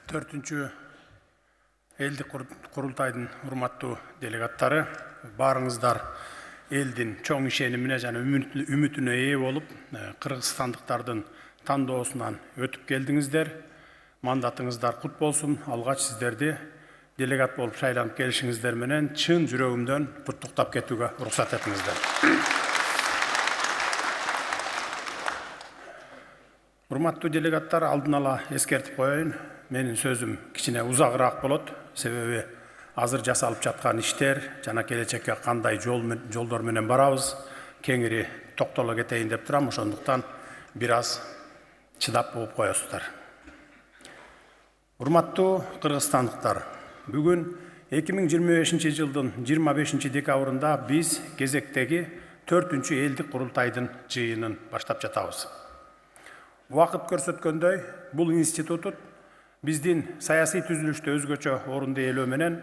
Төртүнчү элдик курултайдын урматтуу делегаттары, баарыңыздар элдин чоң ишенимине жана үмүтүнө ээ болуп, кыргызстандыктардын тандоосунан өтүп келдиңиздер. Мандатыңыздар кут болсун. Алгач сиздерди делегат болуп шайланып келишиңиздер менен чын жүрөгүмдөн куттуктап кетүүгө уруксат этиңиздер. Урматтуу делегаттар, алдын ала эскертип коеюн. Менин сөзүм кичине узагыраак болот. Себеби азыр жасалып жаткан иштер жана келечекке кандай жолдор менен барабыз кеңири токтоло кетейин деп турам. Ошондуктан бир аз чыдап угуп коесуздар. Урматтуу кыргызстандыктар, бүгүн 2025 жылдын 25 декабрында биз кезектеги 4-чү элдик курултайдын жыйынын баштап жатабыз. Убакыт көрсөткөндөй, бул институт биздин саясий түзүлүштө өзгөчө орунду ээлөө менен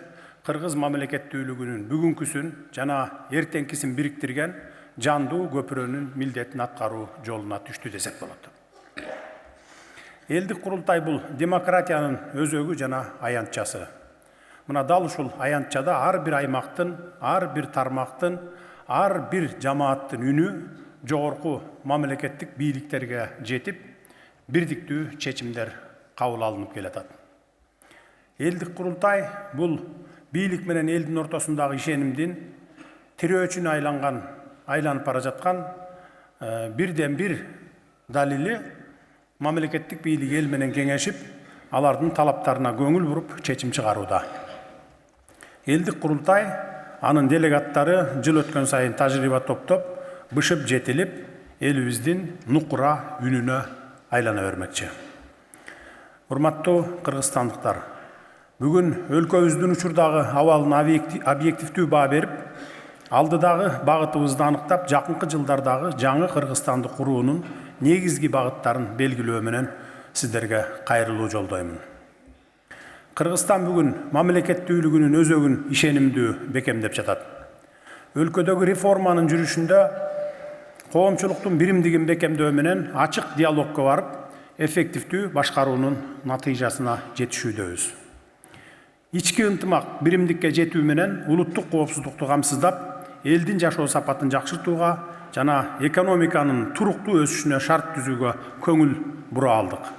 кыргыз мамлекеттүүлүгүнүн бүгүнкүсүн жана эртеңкисин бириктирген жандуу көпүрөнүн милдетин аткаруу жолуна түштү десек болот. Элдик курултай бул демократиянын өзөгү жана аянтчасы. Мына дал ушул аянтчада ар бир аймактын, ар бир тармактын, ар бир жамааттын үнү жогорку мамлекеттик бийликтерге жетип, бирдиктүү чечимдер кабыл алынып келатат. Элдик курултай бул бийлик менен элдин ортосундагы ишенимдин тирөөчүнө айланып бара жаткан бирден бир далили. Мамлекеттик бийлик эл менен кеңешип, алардын талаптарына көңүл буруп, чечим чыгарууда. Элдик курултай, анын делегаттары жыл өткөн сайын тажрыйба топтоп, бышып жетилип, элибиздин нукура үнүнө айлана бермекчи. Урматтуу кыргызстандыктар, бүгүн өлкөбүздүн учурдагы абалына объективдүү баа берип, алдыдагы багытыбызды аныктап, жакынкы жылдардагы жаңы Кыргызстанды куруунун негизги багыттарын белгилөө менен сиздерге кайрылуу жолдоймун. Кыргызстан бүгүн мамлекеттүүлүгүнүн өзөгүн ишенимдүү бекемдеп жатат. Өлкөдөгү реформанын жүрүшүндө коомчулуктун биримдигин бекемдөө менен ачык диалогко барып, эффективдүү башкаруунун натыйжасына жетишүүдөбүз. Ички ынтымак биримдикке жетүү менен улуттук коопсуздукту камсыздап, элдин жашоо сапатын жакшыртууга жана экономиканын туруктуу өсүшүнө шарт түзүүгө көңүл бура алдык.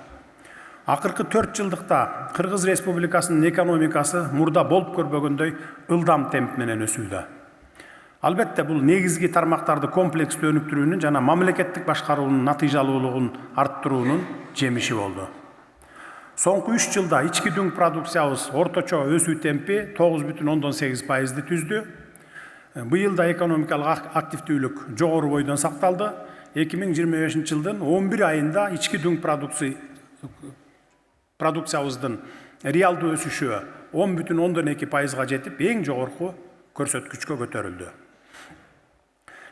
Акыркы 4 жылдыкта Кыргыз Республикасынын экономикасы мурда болуп көрбөгөндөй ылдам темп менен өсүүдө. Албетте бул негизги тармактарды комплекстүү өнүктүрүүнүн жана мамлекеттик башкаруунун натыйжалуулугун арттыруунун жемиши болду. Соңку 3 жылда ички дүң продукциябыз орточо өсүү темпи 9,8%ды түздү. Быйыл да экономикалык активдүүлүк жогору бойдон сакталды. 2025 жылдын 11 айында ички дүң продукциябыздын реалдуу өсүшү 10,2%га жетип, эң жогорку көрсөткүчкө көтөрүлдү.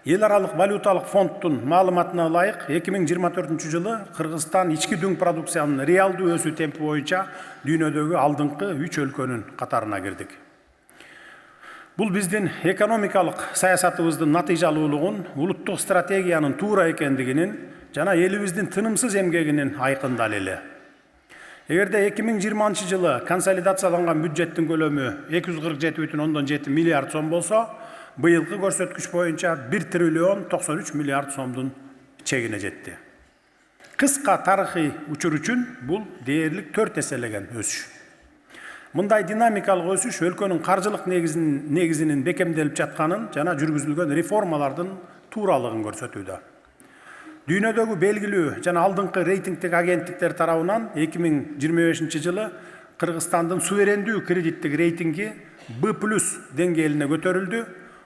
Эл аралык валюталык фонддун маалыматына ылайык, 2024 жылы Кыргызстан ички дүң продукциянын реалдуу өсүү темпи боюнча дүйнөдөгү алдыңкы 3 өлкөнүн катарына кирдик. Бул биздин экономикалык саясатыбыздын натыйжалуулугун, улуттук стратегиянын туура экендигинин жана элибиздин тынымсыз эмгегинин айкын далили. Эгерде 2020 жылы консолидацияланган бюджеттин көлөмү 247,7 миллиард сом болсо, быйылкы көрсөткүч боюнча 1 триллион 93 миллиард сомдун чегине жетти. Кыска тарыхый учур үчүн бул дээрлик 4 эселеген өсүш. Мындай динамикалык өсүш өлкөнүн каржылык негизинин бекемделип жатканын жана жүргүзүлгөн реформалардын тууралыгын көрсөтүүдө. Дүйнөдөгү белгилүү жана алдыңкы рейтингтик агенттиктер тарабынан 2025 жылы Кыргызстандын суверендүү кредиттик рейтинги B+ деңгээлине көтөрүлдү.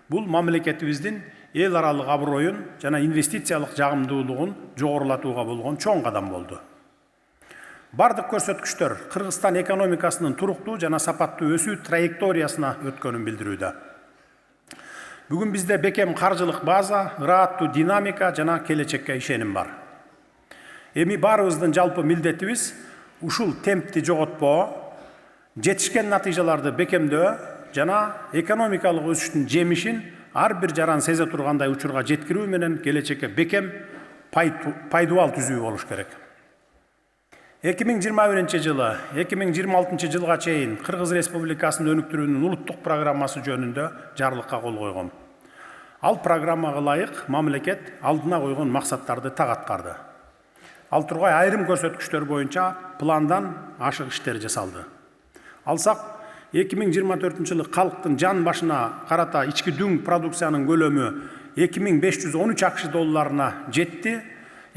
Бул мамлекетибиздин эл аралык аброюн жана инвестициялык жагымдуулугун жогорулатууга болгон чоң кадам болду. Бардык көрсөткүчтөр Кыргызстан экономикасынын туруктуу жана сапаттуу өсүү траекториясына өткөнүн билдирүүдө. Бүгүн бизде бекем каржылык база, ырааттуу динамика жана келечекке ишеним бар. Эми баарыбыздын жалпы милдетибиз ушул темпти жоготпоо, жетишкен натыйжаларды бекемдөө жана экономикалык өсүштүн жемишин ар бир жаран сезе тургандай учурга жеткирүү менен келечекке бекем пайдубал түзүү болуш керек. 2021 жылы 2026 жылга чейин Кыргыз Республикасынын өнүктүрүүнүн улуттук программасы жөнүндө жарлыкка кол койгом. Ал программага ылайык мамлекет алдына койгон максаттарды так аткарды. Ал тургай айрым көрсөткүчтөр боюнча пландан ашык иштер жасалды. Алсак 2024 жылы калктын жан башына карата ички дүң продукциянын көлөмү 2513 акш долларына жетти.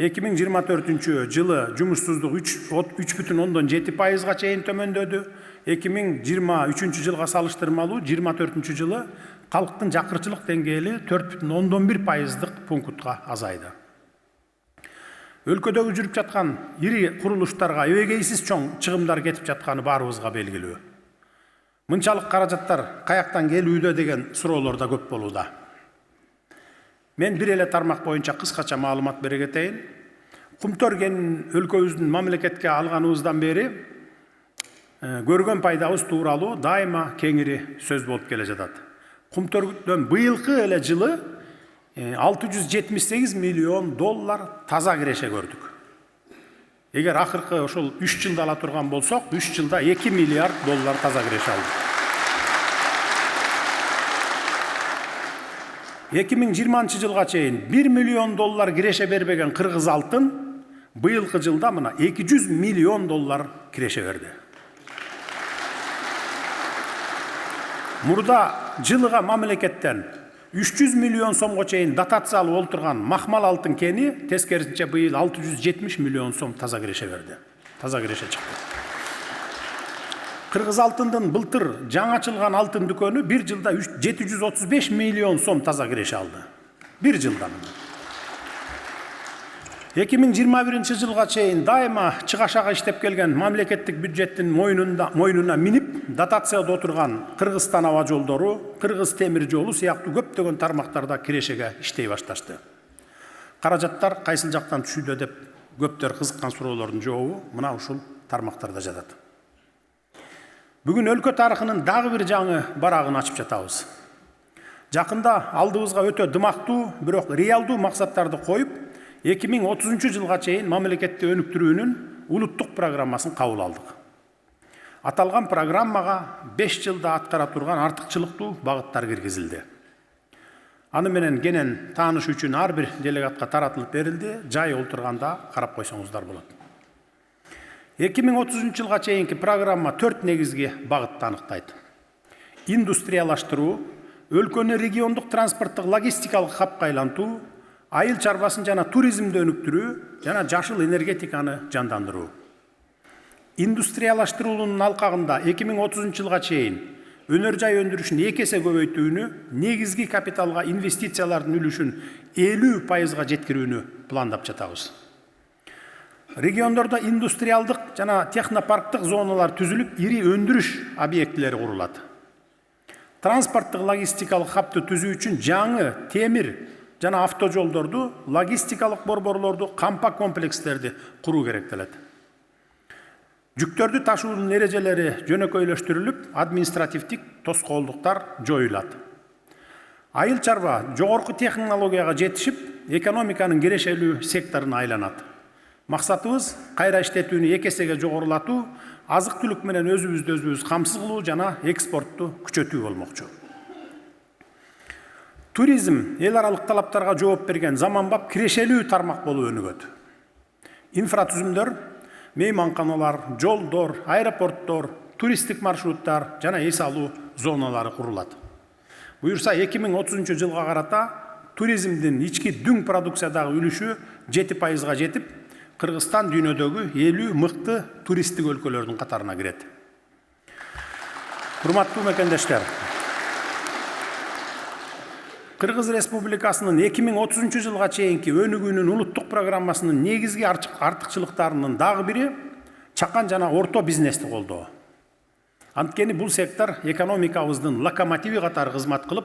2024 жылы жумушсуздук 3,7%га чейин төмөндөдү. 2023 жылга салыштырмалуу 24 жылы калктын жакырчылык деңгээли 4,1% пунктка азайды. Өлкөдөгү жүрүп жаткан ири курулуштарга эбегейсиз чоң чыгымдар кетип жатканы баарыбызга белгилүү. Мынчалык каражаттар каяктан келүүдө деген суроолор да көп болууда. Мен бир эле тармак боюнча кыскача маалымат бере кетейин. Кумтөргенин өлкөбүздүн мамлекетке алганыбыздан бери көргөн пайдабыз тууралуу дайыма кеңири сөз болуп келе жатат. Кумтөрдөн быйылкы эле жылы 678 миллион доллар таза киреше көрдүк. Эгер акыркы ошол 3 жылда ала турган болсок, 3 жылда 2 миллиард доллар таза киреше алдык. 2020 жылга чейин 1 миллион доллар киреше бербеген кыргыз алтын быйылкы жылда мына 200 миллион доллар киреше берди. Мурда жылыга мамлекеттен 300 миллион сомго чейин дотация алып олтурган махмал алтын кени тескерисинче быйыл 670 миллион сом таза киреше берди. Таза киреше чыкты. Кыргыз алтындын былтыр жаңачылган алтын дүкөнү бир жылда 735 миллион сом таза киреше алды. Бир жылда. 2021 жылга чейин дайыма чыгашага иштеп келген мамлекеттик бюджеттин мойнуна минип дотацияда отурган Кыргызстан аба жолдору, Кыргыз темир жолу сыяктуу көптөгөн тармактарда кирешеге иштей башташты. Каражаттар кайсыл жактан түшүүдө деп көптөр кызыккан суроолордун жообу мына ушул тармактарда жатат. Бүгүн өлкө тарыхынын дагы бир жаңы барагын ачып жатабыз. Жакында алдыбызга өтө дымактуу, бирок реалдуу максаттарды коюп, 2030 жылга чейин мамлекетти өнүктүрүүнүн улуттук программасын кабыл алдык. Аталган программага 5 жылда аткара турган артыкчылыктуу багыттар киргизилди. Аны менен кенен тааныш үчүн ар бир делегатка таратылып берилди. Жай олтурганда карап койсоңуздар болот. 2030 жылга чейинки программа 4 негизги багытты аныктайт. Индустриялаштыруу, өлкөнү региондук транспорттук логистикалык хабка айлантуу, айыл чарбасын жана туризмди өнүктүрүү жана жашыл энергетиканы жандандыруу. Индустриялаштыруунун алкагында 2030 жылга чейин өнөр жай өндүрүшүн 2 эсе көбөйтүүнү, негизги капиталга инвестициялардын үлүшүн 50% жеткирүүнү пландап жатабыз. Региондордо индустриалдык жана технопарктык зоналар түзүлүп, ири өндүрүш объектилери курулат. Транспорттук логистикалык хабты түзүү үчүн жаңы темир жана автожолдорду, логистикалык борборлорду, кампа комплекстерди куруу керектелет. Жүктөрдү ташуунун эрежелери жөнөкөйлөштүрүлүп, административдик тоскоолдуктар жоюлат. Айыл чарба жогорку технологияга жетишип, экономиканын кирешелүү секторуна айланат. Максатыбыз кайра иштетүүнү 2 эсеге жогорулатуу, азык-түлүк менен өзүбүздү өзүбүз камсыз кылуу жана экспортту күчөтүү болмокчу. Туризм эл аралык талаптарга жооп берген заманбап кирешелүү тармак болуп өнүгөт. Инфратүзүмдөр, мейманканалар, жолдор, аэропорттор, туристтик маршруттар жана эс алуу зоналары курулат. Буюрса 2030 жылга карата туризмдин ички дүң продукциядагы үлүшү 7%га жетип, Кыргызстан дүйнөдөгү 50 мыкты туристтик өлкөлөрдүн катарына кирет. Урматтуу мекендештер, Кыргыз Республикасынын 2030 жылга чейинки өнүгүүнүн улуттук программасынын негизги артыкчылыктарынын дагы бири чакан жана орто бизнести колдоо. Анткени бул сектор экономикабыздын локомотиви катары кызмат кылып,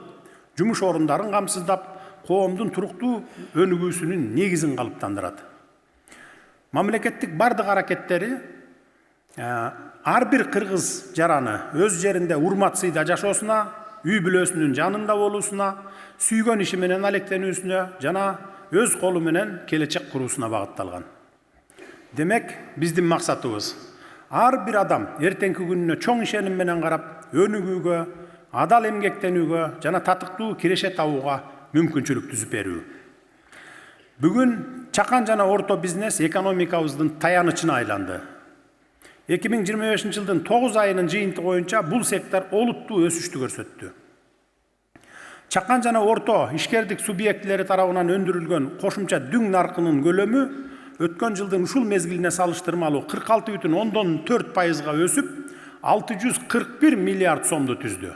жумуш орундарын камсыздап, коомдун туруктуу өнүгүүсүнүн негизин калыптандырат. Мамлекеттик бардык аракеттери ар бир кыргыз жараны өз жеринде урмат сыйда жашоосуна, үй бүлөсүнүн жанында болуусуна, сүйгөн иши менен алектенүүсүнө жана өз колу менен келечек куруусуна багытталган. Demek bizdin maksatыбыз ар bir adam эртеңки күнүнө чоң ишеним менен карап, өнүгүүгө, адал эмгектенүүгө жана татыктуу киреше табууга мүмкүнчүлүк түзүп берүү. Бүгүн чакан жана орто бизнес экономикабыздын таянычына айланды. 2025 жылдын 9 айынын жыйынтыгы боюнча бул сектор олуттуу өсүштү көрсөттү. Чакан жана орто ишкердик субъектилери тарабынан өндүрүлгөн кошумча дүң наркынын көлөмү өткөн жылдын ушул мезгилине салыштырмалуу 46,4%га өсүп, 641 миллиард сомду түздү.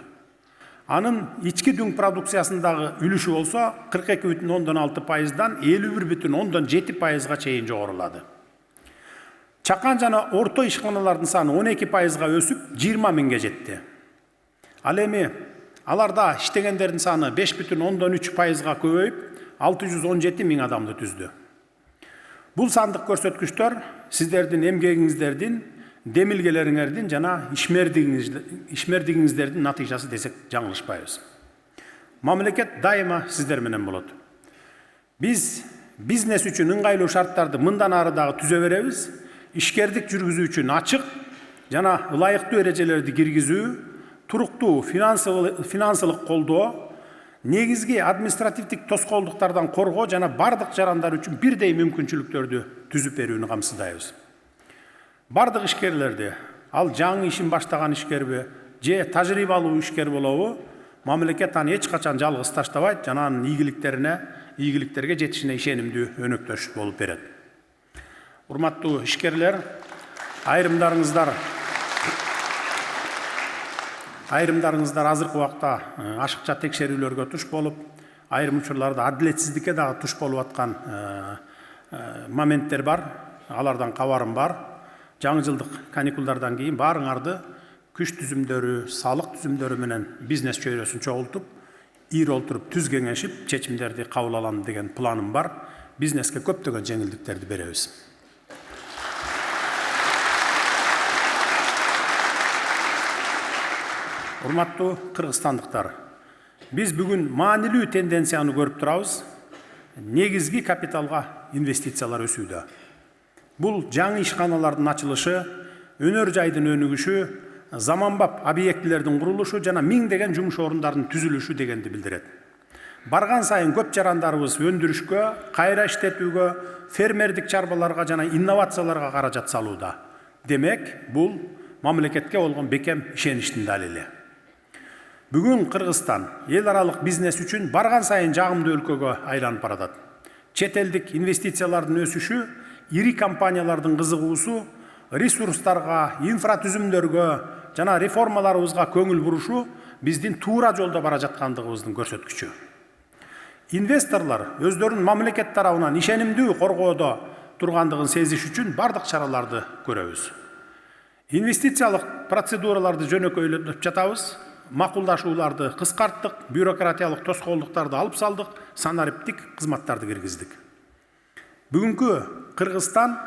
Анын ички дүң продукциясындагы үлүшү болсо 42,6%дан 51,7%га чейин жогорулады. Чакан жана орто ишканалардын саны 12%га өсүп, 20 миңге жетти. Ал эми аларда иштегендердин саны 5,3%га көбөйүп, 617 миң адамды түздү. Бул сандык көрсөткүчтөр сиздердин эмгегиңиздердин, демилгелериңердин жана ишмердигиңиздердин натыйжасы десек жаңылышпайбыз. Мамлекет дайыма сиздер менен болот. Биз бизнес үчүн ыңгайлуу шарттарды мындан ары дагы түзө беребиз. Ишкердик жүргүзүү үчүн ачык жана ылайыктуу эрежелерди киргизүү, туруктуу финансылык колдоо, негизги административдик тоскоолдуктардан коргоо жана бардык жарандар үчүн бирдей мүмкүнчүлүктөрдү түзүп берүүнү камсыздайбыз. Бардык ишкерлерди, ал жаңы ишин баштаган ишкерби, же тажрыйбалуу ишкер болобу, мамлекет аны эч качан жалгыз таштабайт жана анын ийгиликтерге жетишине ишенимдүү өнөктөш болуп берет. Урматтуу ишкерлер, айрымдарыңыздар азыркы убакта ашыкча текшерүүлөргө туш болуп, айрым учурларда адилетсиздикке дагы туш болуп аткан моменттер бар. Алардан кабарым бар. Жаңы жылдык каникулдардан кийин баарыңарды күч түзүмдөрү, салык түзүмдөрү менен бизнес чөйрөсүн чогултуп, ир олтуруп түз кеңешип, чечимдерди кабыл алам деген планым бар. Бизнеске көптөгөн жеңилдиктерди беребиз. Урматтуу кыргызстандыктар, биз бүгүн маанилүү тенденцияны көрүп турабыз. Негизги капиталга инвестициялар өсүүдө. Бул жаңы ишканалардын ачылышы, өнөр жайдын өнүгүшү, заманбап объектилердин курулушу жана миңдеген жумуш орундардын түзүлүшү дегенди билдирет. Барган сайын көп жарандарыбыз өндүрүшкө, кайра иштетүүгө, фермердик чарбаларга жана инновацияларга каражат салууда. Демек, бул мамлекетке болгон бекем ишеништин далили. Бүгүн Кыргызстан эл аралык бизнес үчүн барган сайын жагымдуу өлкөгө айланып баратат. Чет элдик инвестициялардын өсүшү, ири компаниялардын кызыгуусу, ресурстарга, инфратүзүмдөргө жана реформаларыбызга көңүл бурушу биздин туура жолдо бара жаткандыгыбыздын көрсөткүчү. Инвесторлор өздөрүн мамлекет тарабынан ишенимдүү коргоодо тургандыгын сезиш үчүн бардык чараларды көрөбүз. Инвестициялык процедураларды жөнөкөйлөтүп жатабыз. Макулдашууларды кыскарттык, бюрократиялык тоскоолдуктарды алып салдык, санариптик кызматтарды киргиздик. Бүгүнкү Кыргызстан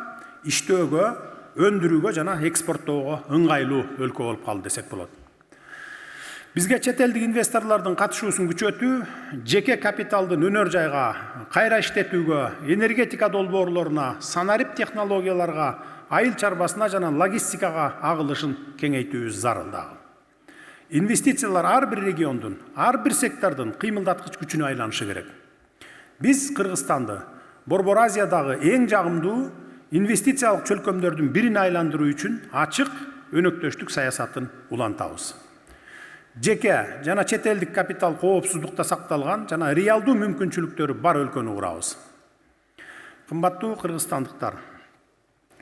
иштөөгө, өндүрүүгө жана экспорттоого ыңгайлуу өлкө болуп калды десек болот. Бизге чет элдик инвесторлордун катышуусун күчөтүү, жеке капиталдын өнөр жайга, кайра иштетүүгө, энергетика долбоорлоруна, санарип технологияларга, айыл чарбасына жана логистикага агылышын кеңейтүүбүз зарыл дагы. Инвестициялар ар бир региондун, ар бир сектордун кыймылдаткыч күчүнө айланышы керек. Биз Кыргызстанды Борбор Азиядагы эң жагымдуу инвестициялык чөлкөмдөрдүн бирине айландыруу үчүн ачык өнөктөштүк саясатын улантабыз. Жеке жана чет элдик капитал коопсуздукта сакталган жана реалдуу мүмкүнчүлүктөрү бар өлкөнү курабыз. Кымбаттуу кыргызстандыктар,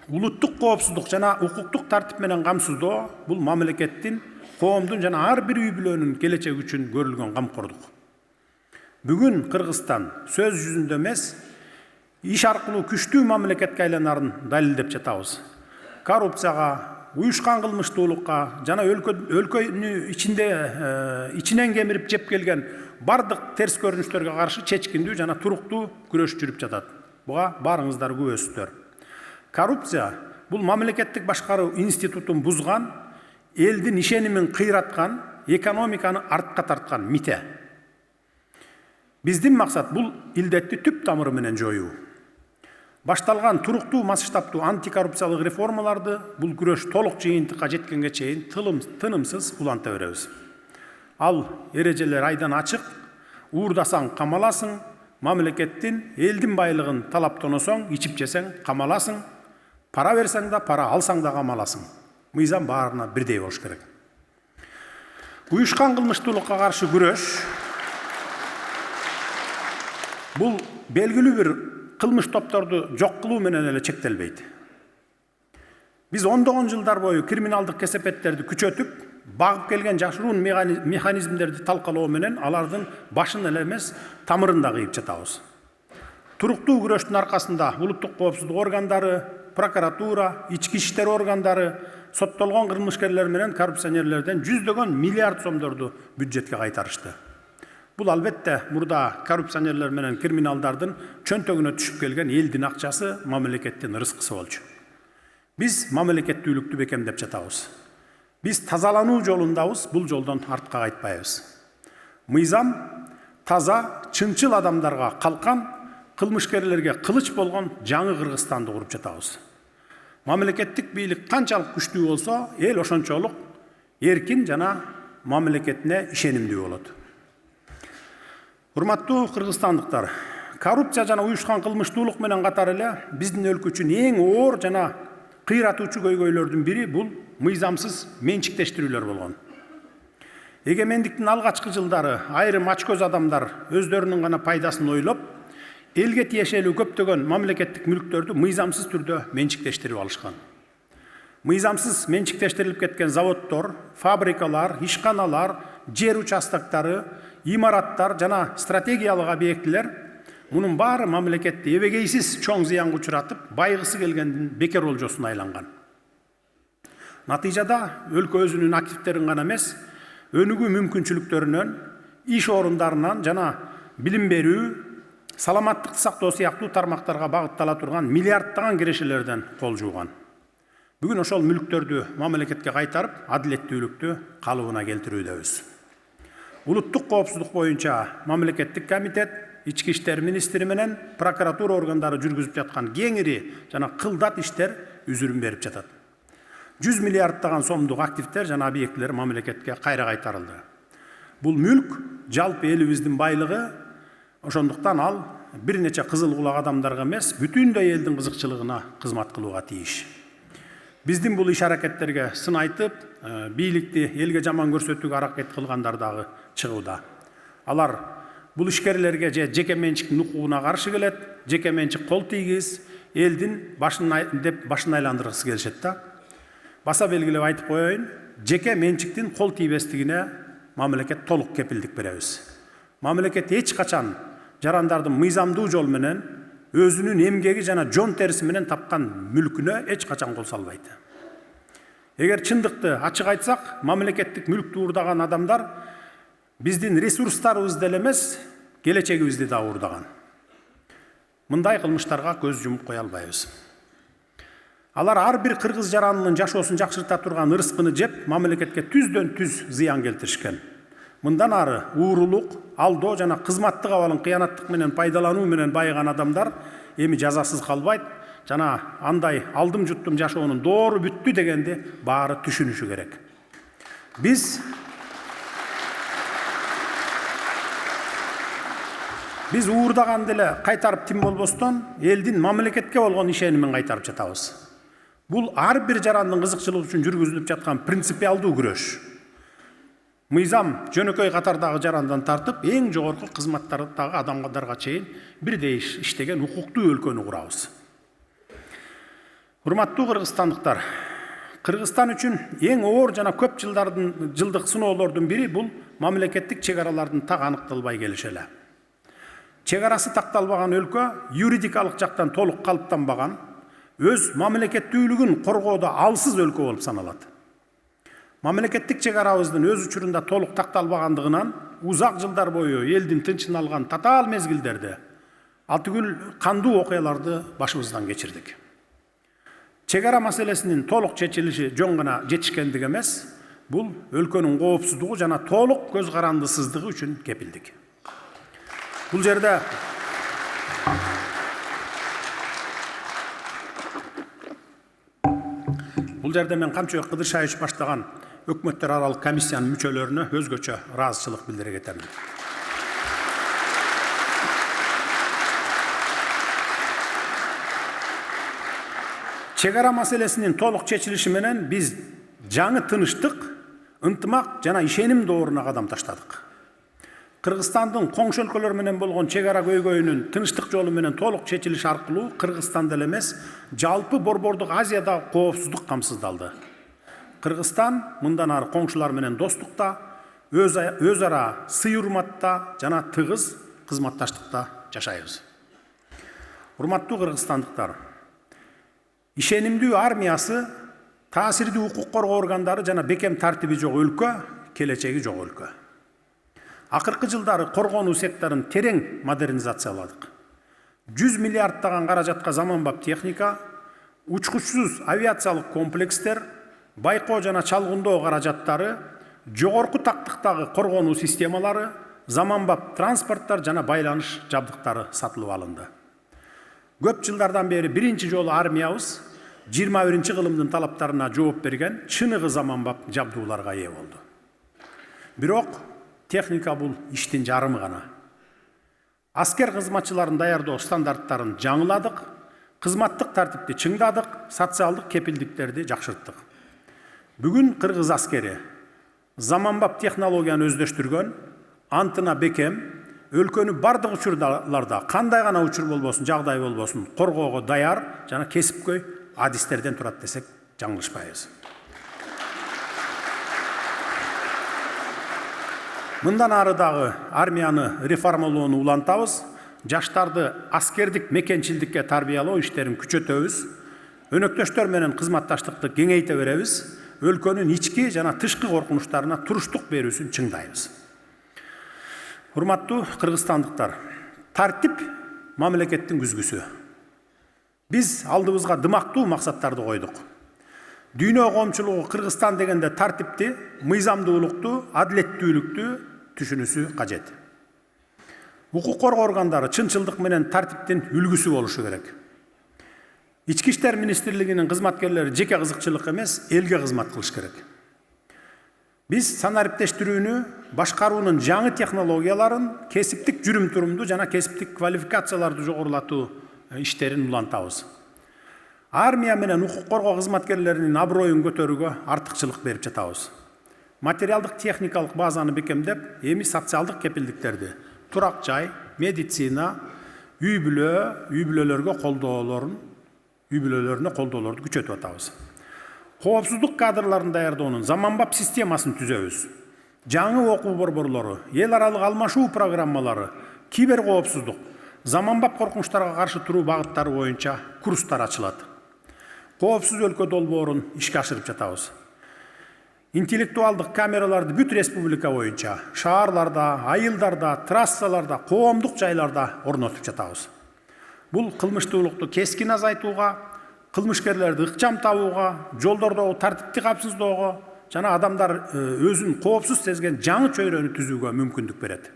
улуттук коопсуздук жана укуктук тартип менен камсыздоо бул мамлекеттин, коомдун жана ар бир үй бүлөнүн келечеги үчүн көрүлгөн камкордук. Бүгүн Кыргызстан сөз жүзүндө эмес, иш аркылуу күчтүү мамлекетке айланарын далилдеп жатабыз. Коррупцияга, уюшкан кылмыштуулукка жана өлкөнү ичинен кемирип жеп келген бардык терс көрүнүштөргө каршы чечкиндүү жана туруктуу күрөш жүрүп жатат. Буга баарыңыздар күбөсүздөр. Коррупция бул мамлекеттик башкаруу институтун бузган, элдин ишенимин кыйраткан, экономиканы артка тарткан мите. Биздин максат бул илдетти түп тамыры менен жоюу. Башталган туруктуу масштабтуу антикоррупциялык реформаларды бул күрөш толук жыйынтыкка жеткенге чейин тынымсыз уланта беребиз. Ал эрежелер айдан ачык: уурдасаң камаласың, мамлекеттин элдин байлыгын талаптоносоң, ичип жесең камаласың, пара берсең да, пара алсаң да камаласың. Мыйзам баарына бирдей болуш керек. Уюшкан кылмыштуулукка каршы күрөш бул белгилүү бир кылмыш топторду жок кылуу менен эле чектелбейт. Биз ондогон жылдар бою криминалдык кесепеттерди күчөтүп, багып келген жашыруун механизмдерди талкалоо менен алардын башын эле эмес, тамырын да кыйып жатабыз. Туруктуу күрөштүн аркасында улуттук коопсуздук органдары, прокуратура, ички иштер органдары соттолгон кылмышкерлер менен коррупционерлерден жүздөгөн миллиард сомдорду бюджетке кайтарышты. Бул албетте мурда коррупционерлер менен криминалдардын чөнтөгүнө түшүп келген элдин акчасы, мамлекеттин рызкысы болчу. Биз мамлекеттүүлүктү бекемдеп жатабыз. Биз тазалануу жолундабыз, бул жолдон артка кайтпайбыз. Мыйзам таза, чынчыл адамдарга калкан, кылмышкерлерге кылыч болгон жаңы Кыргызстанды куруп жатабыз. Мамлекеттик бийлик канчалык күчтүү болсо, эл ошончолук эркин жана мамлекетине ишенимдүү болот. Урматтуу кыргызстандыктар, коррупция жана уюшкан кылмыштуулук менен катар эле биздин өлкө үчүн эң оор жана кыйратуучу көйгөйлөрдүн бири бул мыйзамсыз менчиктештирүүлөр болгон. Эгемендиктин алгачкы жылдары айрым ачкөз адамдар өздөрүнүн гана пайдасын ойлоп, элге тиешелүү көптөгөн мамлекеттик мүлктөрдү мыйзамсыз түрдө менчиктештирип алышкан. Мыйзамсыз менчиктештирилип кеткен заводдор, фабрикалар, ишканалар, жер участоктары, имараттар жана стратегиялык объектилер мунун баары мамлекетти эбегейсиз чоң зыянга учуратып, байгысы келгендин бекер олжосуна айланган. Натыйжада өлкө өзүнүн активтерин гана эмес, өнүгүү мүмкүнчүлүктөрүнөн, иш орундарынан жана билим берүү, саламаттыкты сактоо сыяктуу тармактарга багыттала турган миллиарддаган кирешелерден кол жууган. Бүгүн ошол мүлктөрдү мамлекетке кайтарып, адилеттүүлүктү калыбына келтирүүдөбүз. Улуттук коопсуздук боюнча мамлекеттик комитет, ички иштер министри менен прокуратура органдары жүргүзүп жаткан кеңири жана кылдат иштер үзүрүн берип жатат. 100 миллиарддаган сомдук активдер жана объектилер мамлекетке кайра кайтарылды. Бул мүлк жалпы элибиздин байлыгы, ошондуктан ал бир нече кызыл кулак адамдарга эмес, бүтүндөй элдин кызыкчылыгына кызмат кылууга тийиш. Биздин бул иш аракеттерге сын айтып, бийликти элге жаман көрсөтүүгө аракет кылгандар дагы чыгууда. Алар бул ишкерлерге же жеке менчиктин укугуна каршы келет, жеке менчик кол тийгиз, элдин башын айландыргысы келишет да. Баса белгилеп айтып коеюн, жеке менчиктин кол тийбестигине мамлекет толук кепилдик беребиз. Мамлекет эч качан жарандардын мыйзамдуу жол менен өзүнүн эмгеги жана жон териси менен тапкан мүлкүнө эч качан кол салбайт. Эгер чындыкты ачык айтсак, мамлекеттик мүлктү уурдаган адамдар биздин ресурстарыбызды эле эмес, келечегибизди да уурдаган. Мындай кылмыштарга көз жумуп кое албайбыз. Алар ар бир кыргыз жаранынын жашоосун жакшырта турган ырыскыны жеп, мамлекетке түздөн түз зыян келтиришкен. Мындан ары уурулук, алдоо жана кызматтык абалын кыянаттык менен пайдалануу менен байыган адамдар эми жазасыз калбайт жана андай алдым жуттум жашоонун доору бүттү дегенди баары түшүнүшү керек. Биз уурдаганды эле кайтарып тим болбостон, элдин мамлекетке болгон ишенимин кайтарып жатабыз. Бул ар бир жарандын кызыкчылыгы үчүн жүргүзүлүп жаткан принципиалдуу күрөш. Мыйзам жөнөкөй катардагы жарандан тартып, эң жогорку кызматтардагы адамдарга чейин бирдей иштеген укуктуу өлкөнү курабыз. Урматтуу кыргызстандыктар, Кыргызстан үчүн эң оор жана көп жылдык сыноолордун бири бул мамлекеттик чек аралардын так аныкталбай келиши эле. Чек арасы такталбаган өлкө юридикалык жактан толук калыптанбаган, өз мамлекеттүүлүгүн коргоодо алсыз өлкө болуп саналат. Мамлекеттик чек арабыздын өз учурунда толук такталбагандыгынан узак жылдар бою элдин тынчын алган татаал мезгилдерде атүгүл кандуу окуяларды башыбыздан кечирдик. Чек ара маселесинин толук чечилиши жөн гана жетишкендик эмес, бул өлкөнүн коопсуздугу жана толук көз карандысыздыгы үчүн кепилдик. Бул жерде мен Камчыбек Кыдыршаевич баштаган өкмөттөр аралык комиссиянын мүчөлөрүнө өзгөчө ыраазычылык билдире кетемин. Чек ара маселесинин толук чечилиши менен биз жаңы тынычтык, ынтымак жана ишеним дооруна кадам таштадык. Кыргызстандын коңшу өлкөлөр менен болгон чек ара көйгөйүнүн тынычтык жолу менен толук чечилиши аркылуу Кыргызстанда эле эмес, жалпы Борбордук Азияда коопсуздук камсыздалды. Кыргызстан мындан ары коңшулар менен достукта, өз ара сый урматта жана тыгыз кызматташтыкта жашайбыз. Урматтуу кыргызстандыктар, ишенимдүү армиясы, таасирдүү укук коргоо органдары жана бекем тартиби жок өлкө, келечеги жок өлкө. Акыркы жылдары коргонуу секторун терең модернизацияладык. 100 миллиардтаган каражатка заманбап техника, учкучсуз авиациялык комплекстер, байкоо жана чалгындоо каражаттары, жогорку тактыктагы коргонуу системалары, заманбап транспорттар жана байланыш жабдыктары сатылып алынды. Көп жылдардан бери биринчи жолу армиябыз 21-кылымдын талаптарына жооп берген чыныгы заманбап жабдууларга ээ болду. Бирок техника бул иштин жарымы гана. Аскер кызматчыларын даярдоо стандарттарын жаңыладык, кызматтык тартипти чыңдадык, социалдык кепилдиктерди жакшырттык. Бүгүн кыргыз аскери заманбап технологияны өздөштүргөн, антына бекем, өлкөнү бардык учурларда кандай гана учур болбосун, жагдай болбосун, коргоого даяр жана кесипкөй адистерден турат десек жаңылышпайбыз. Мындан ары дагы армияны реформалоону улантабыз, жаштарды аскердик мекенчилдикке тарбиялоо иштерин күчөтөбүз, өнөктөштөр менен кызматташтыкты кеңейте беребиз, өлкөнүн ички жана тышкы коркунучтарына туруштук берүүсүн чыңдайбыз. Урматтуу кыргызстандыктар, тартип мамлекеттин күзгүсү. Биз алдыбызга дымактуу максаттарды койдук. Дүйнө коомчулугу Кыргызстан дегенде тартипти, мыйзамдуулукту, адилеттүүлүктү түшүнүшү кажет. Укук коргоо органдары чынчылдык менен тартиптин үлгүсү болушу керек. Ички иштер министрлигинин кызматкерлери жеке кызыкчылык эмес, элге кызмат кылыш керек. Биз санариптештирүүнү, башкаруунун жаңы технологияларын, кесиптик жүрүм-турумду жана кесиптик квалификацияларды жогорулатуу иштерин улантабыз. Армия менен укук коргоо кызматкерлеринин аброюн көтөрүүгө артыкчылык берип жатабыз. Материалдык техникалык базаны бекемдеп, эми социалдык кепилдиктерди, турак жай, медицина, үй-бүлөлөргө колдоолорду күчөтүп атабыз. Коопсуздук кадрларын даярдоонун заманбап системасын түзөбүз. Жаңы окуу борборлору, эл аралык алмашуу программалары, кибер коопсуздук, заманбап коркунучтарга каршы туруу багыттары боюнча курстар ачылат. Коопсуз өлкө долбоорун ишке ашырып жатабыз. Интеллектуалдык камераларды бүт республика боюнча, шаарларда, айылдарда, трассаларда, коомдук жайларда орнотуп жатабыз. Бул кылмыштуулукту кескин азайтууга, кылмышкерлерди ыкчам табууга, жолдордогу тартипти капсыздоого жана адамдар өзүн коопсуз сезген жаңы чөйрөнү түзүүгө мүмкүндүк берет.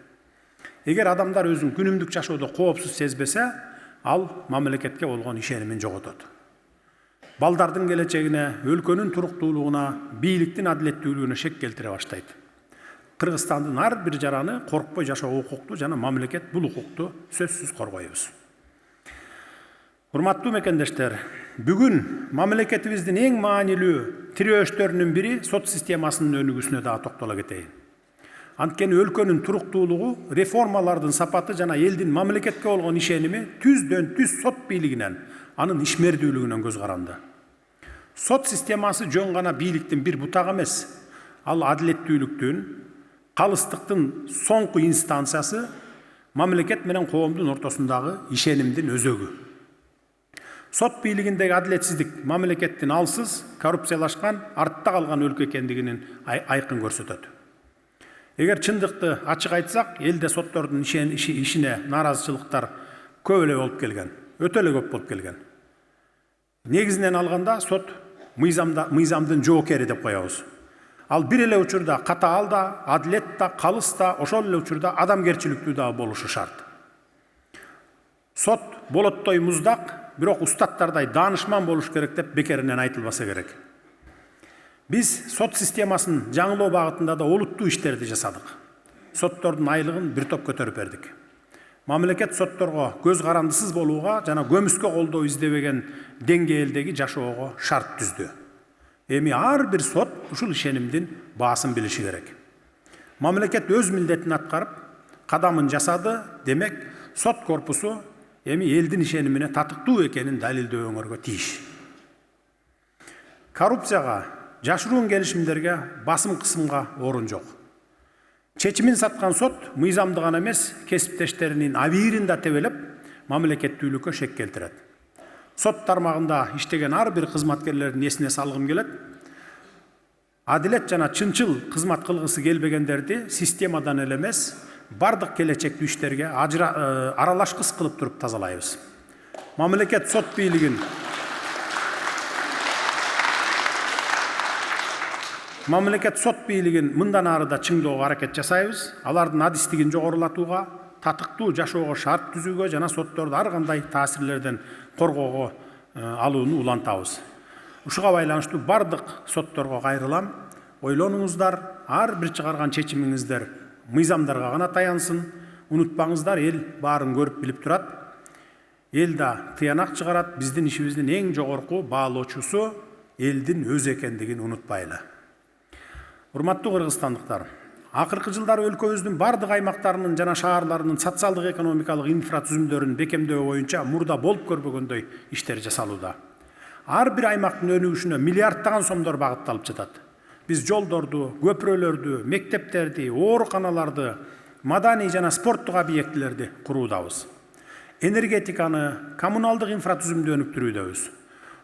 Эгер адамдар өзүн күнүмдүк жашоодо коопсуз сезбесе, ал мамлекетке болгон ишенимин жоготот. Балдардын келечегине, өлкөнүн туруктуулугуна, бийликтин адилеттүүлүгүнө шек келтире баштайт. Кыргызстандын ар бир жараны коркпой жашоого укуктуу жана мамлекет бул укукту сөзсүз коргойбуз. Урматтуу мекендештер, бүгүн мамлекетибиздин эң маанилүү тирөөчтөрүнүн бири сот системасынын өнүгүүсүнө дагы токтоло кетейин. Анткени өлкөнүн туруктуулугу, реформалардын сапаты жана элдин мамлекетке болгон ишеними түздөн түз сот бийлигинен, анын ишмердүүлүгүнөн көз каранды. Сот системасы жөн гана бийликтин бир бутагы эмес, ал адилеттүүлүктүн, калыстыктын соңку инстанциясы, мамлекет менен коомдун ортосундагы ишенимдин өзөгү. Сот бийлигиндеги адилетсиздик мамлекеттин алсыз, коррупциялашкан, артта калган өлкө экендигинин айкын көрсөтөт. Эгер чындыкты ачык айтсак, элде соттордун ишине нааразычылыктар көп эле болуп келген, өтө эле көп болуп келген. Негизинен алганда сот мыйзамдын жоокери деп коебуз. Ал бир эле учурда катаал да, адилет да, калыс да, ошол эле учурда адамгерчиликтүү да болушу шарт. Сот болоттой муздак, бирок устаттардай даанышман болуш керек деп бекеринен айтылбаса керек. Биз сот системасын жаңылоо багытында да олуттуу иштерди жасадык. Соттордун айлыгын бир топ көтөрүп бердик. Мамлекет сотторго көз карандысыз болууга жана көмүскө колдоо издебеген деңгээлдеги жашоого шарт түздү. Эми ар бир сот ушул ишенимдин баасын билиши керек. Мамлекет өз милдетин аткарып, кадамын жасады, демек сот корпусу эми элдин ишенимине татыктуу экенин далилдөө өңөргө тийиш. Коррупцияга, жашыруун келишимдерге, басым кысымга орун жок. Чечимин саткан сот мыйзамды гана эмес, кесиптештеринин абийирин да тебелеп, мамлекеттүүлүккө шек келтирет. Сот тармагында иштеген ар бир кызматкерлердин эсине салгым келет. Адилет жана чынчыл кызмат кылгысы келбегендерди системадан эле эмес, бардык келечектүү иштерге аралашкыс кылып туруп тазалайбыз. Мамлекет сот бийлигин мындан ары да чыңдоого аракет жасайбыз. Алардын адистигин жогорулатууга, татыктуу жашоого шарт түзүүгө жана сотторду ар кандай таасирлерден коргоого алууну улантабыз. Ушуга байланыштуу бардык сотторго кайрылам. Ойлонуңуздар, ар бир чыгарган чечимиңиздер мыйзамдарга гана таянсын. Унутпаңыздар, эл баарын көрүп билип турат. Эл да тыянак чыгарат. Биздин ишибиздин эң жогорку баалоочусу элдин өзү экендигин унутпайлы. Урматтуу кыргызстандыктар, акыркы жылдары өлкөбүздүн бардык аймактарынын жана шаарларынын социалдык экономикалык инфратүзүмдөрүн бекемдөө боюнча мурда болуп көрбөгөндөй иштер жасалууда. Ар бир аймактын өнүгүшүнө миллиарддаган сомдор багытталып жатат. Биз жолдорду, көпүрөлөрдү, мектептерди, ооруканаларды, маданий жана спорттук объектилерди куруудабыз. Энергетиканы, коммуналдык инфратүзүмдү өнүктүрүүдөбүз.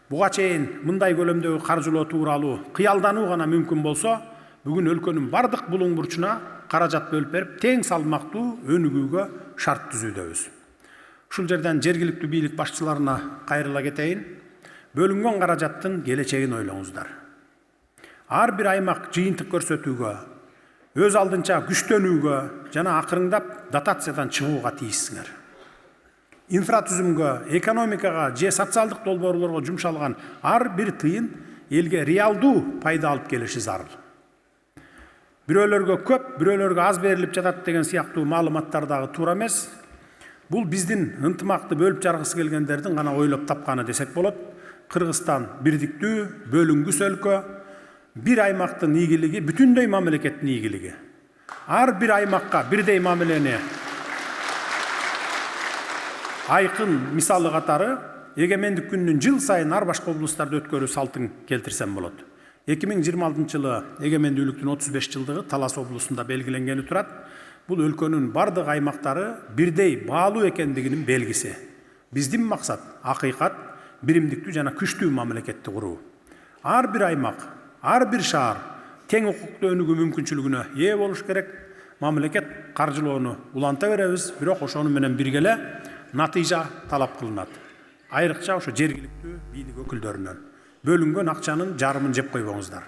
Буга чейин мындай көлөмдөгү каржылоо тууралуу кыялдануу гана мүмкүн болсо, бүгүн өлкөнүн бардык булуң бурчуна каражат бөлүп берип, тең салмактуу өнүгүүгө шарт түзүүдөбүз. Ушул жерден жергиликтүү бийлик башчыларына кайрыла кетейин. Бөлүнгөн каражаттын келечегин ойлоңуздар. Ар бир аймак жыйынтык көрсөтүүгө, өз алдынча күчтөнүүгө жана акырыңдап дотациядан чыгууга тийиссиңер. Инфратүзүмгө, экономикага же социалдык долбоорлорго жумшалган ар бир тыйын элге реалдуу пайда алып келиши зарыл. Бирөөлөргө көп, бирөөлөргө аз берилип жатат деген сыяктуу маалыматтар дагы туура эмес. Бул биздин ынтымакты бөлүп жаргысы келгендердин гана ойлоп тапканы десек болот. Кыргызстан бирдиктүү, бөлүнгүс өлкө, бир аймактын ийгилиги бүтүндөй мамлекеттин ийгилиги. Ар бир аймакка бирдей мамилени айкын мисалы катары эгемендик күнүнүн жыл сайын ар башка облустарда өткөрүү салтын келтирсем болот. 2026 жылы эгемендүүлүктүн 35 жылдыгы Талас облусунда белгиленгени турат. Бул өлкөнүн бардык аймактары бирдей баалуу экендигинин белгиси. Биздин максат акыйкат, биримдиктүү жана күчтүү мамлекетти куруу. Ар бир аймак, ар бир шаар тең укуктуу өнүгүү мүмкүнчүлүгүнө ээ болуш керек. Мамлекет каржылоону уланта беребиз, бирок ошону менен бирге эле натыйжа талап кылынат. Айрыкча ошо жергиликтүү бийлик өкүлдөрүнөн. Бөлүнгөн акчанын жарымын жеп койбоңуздар.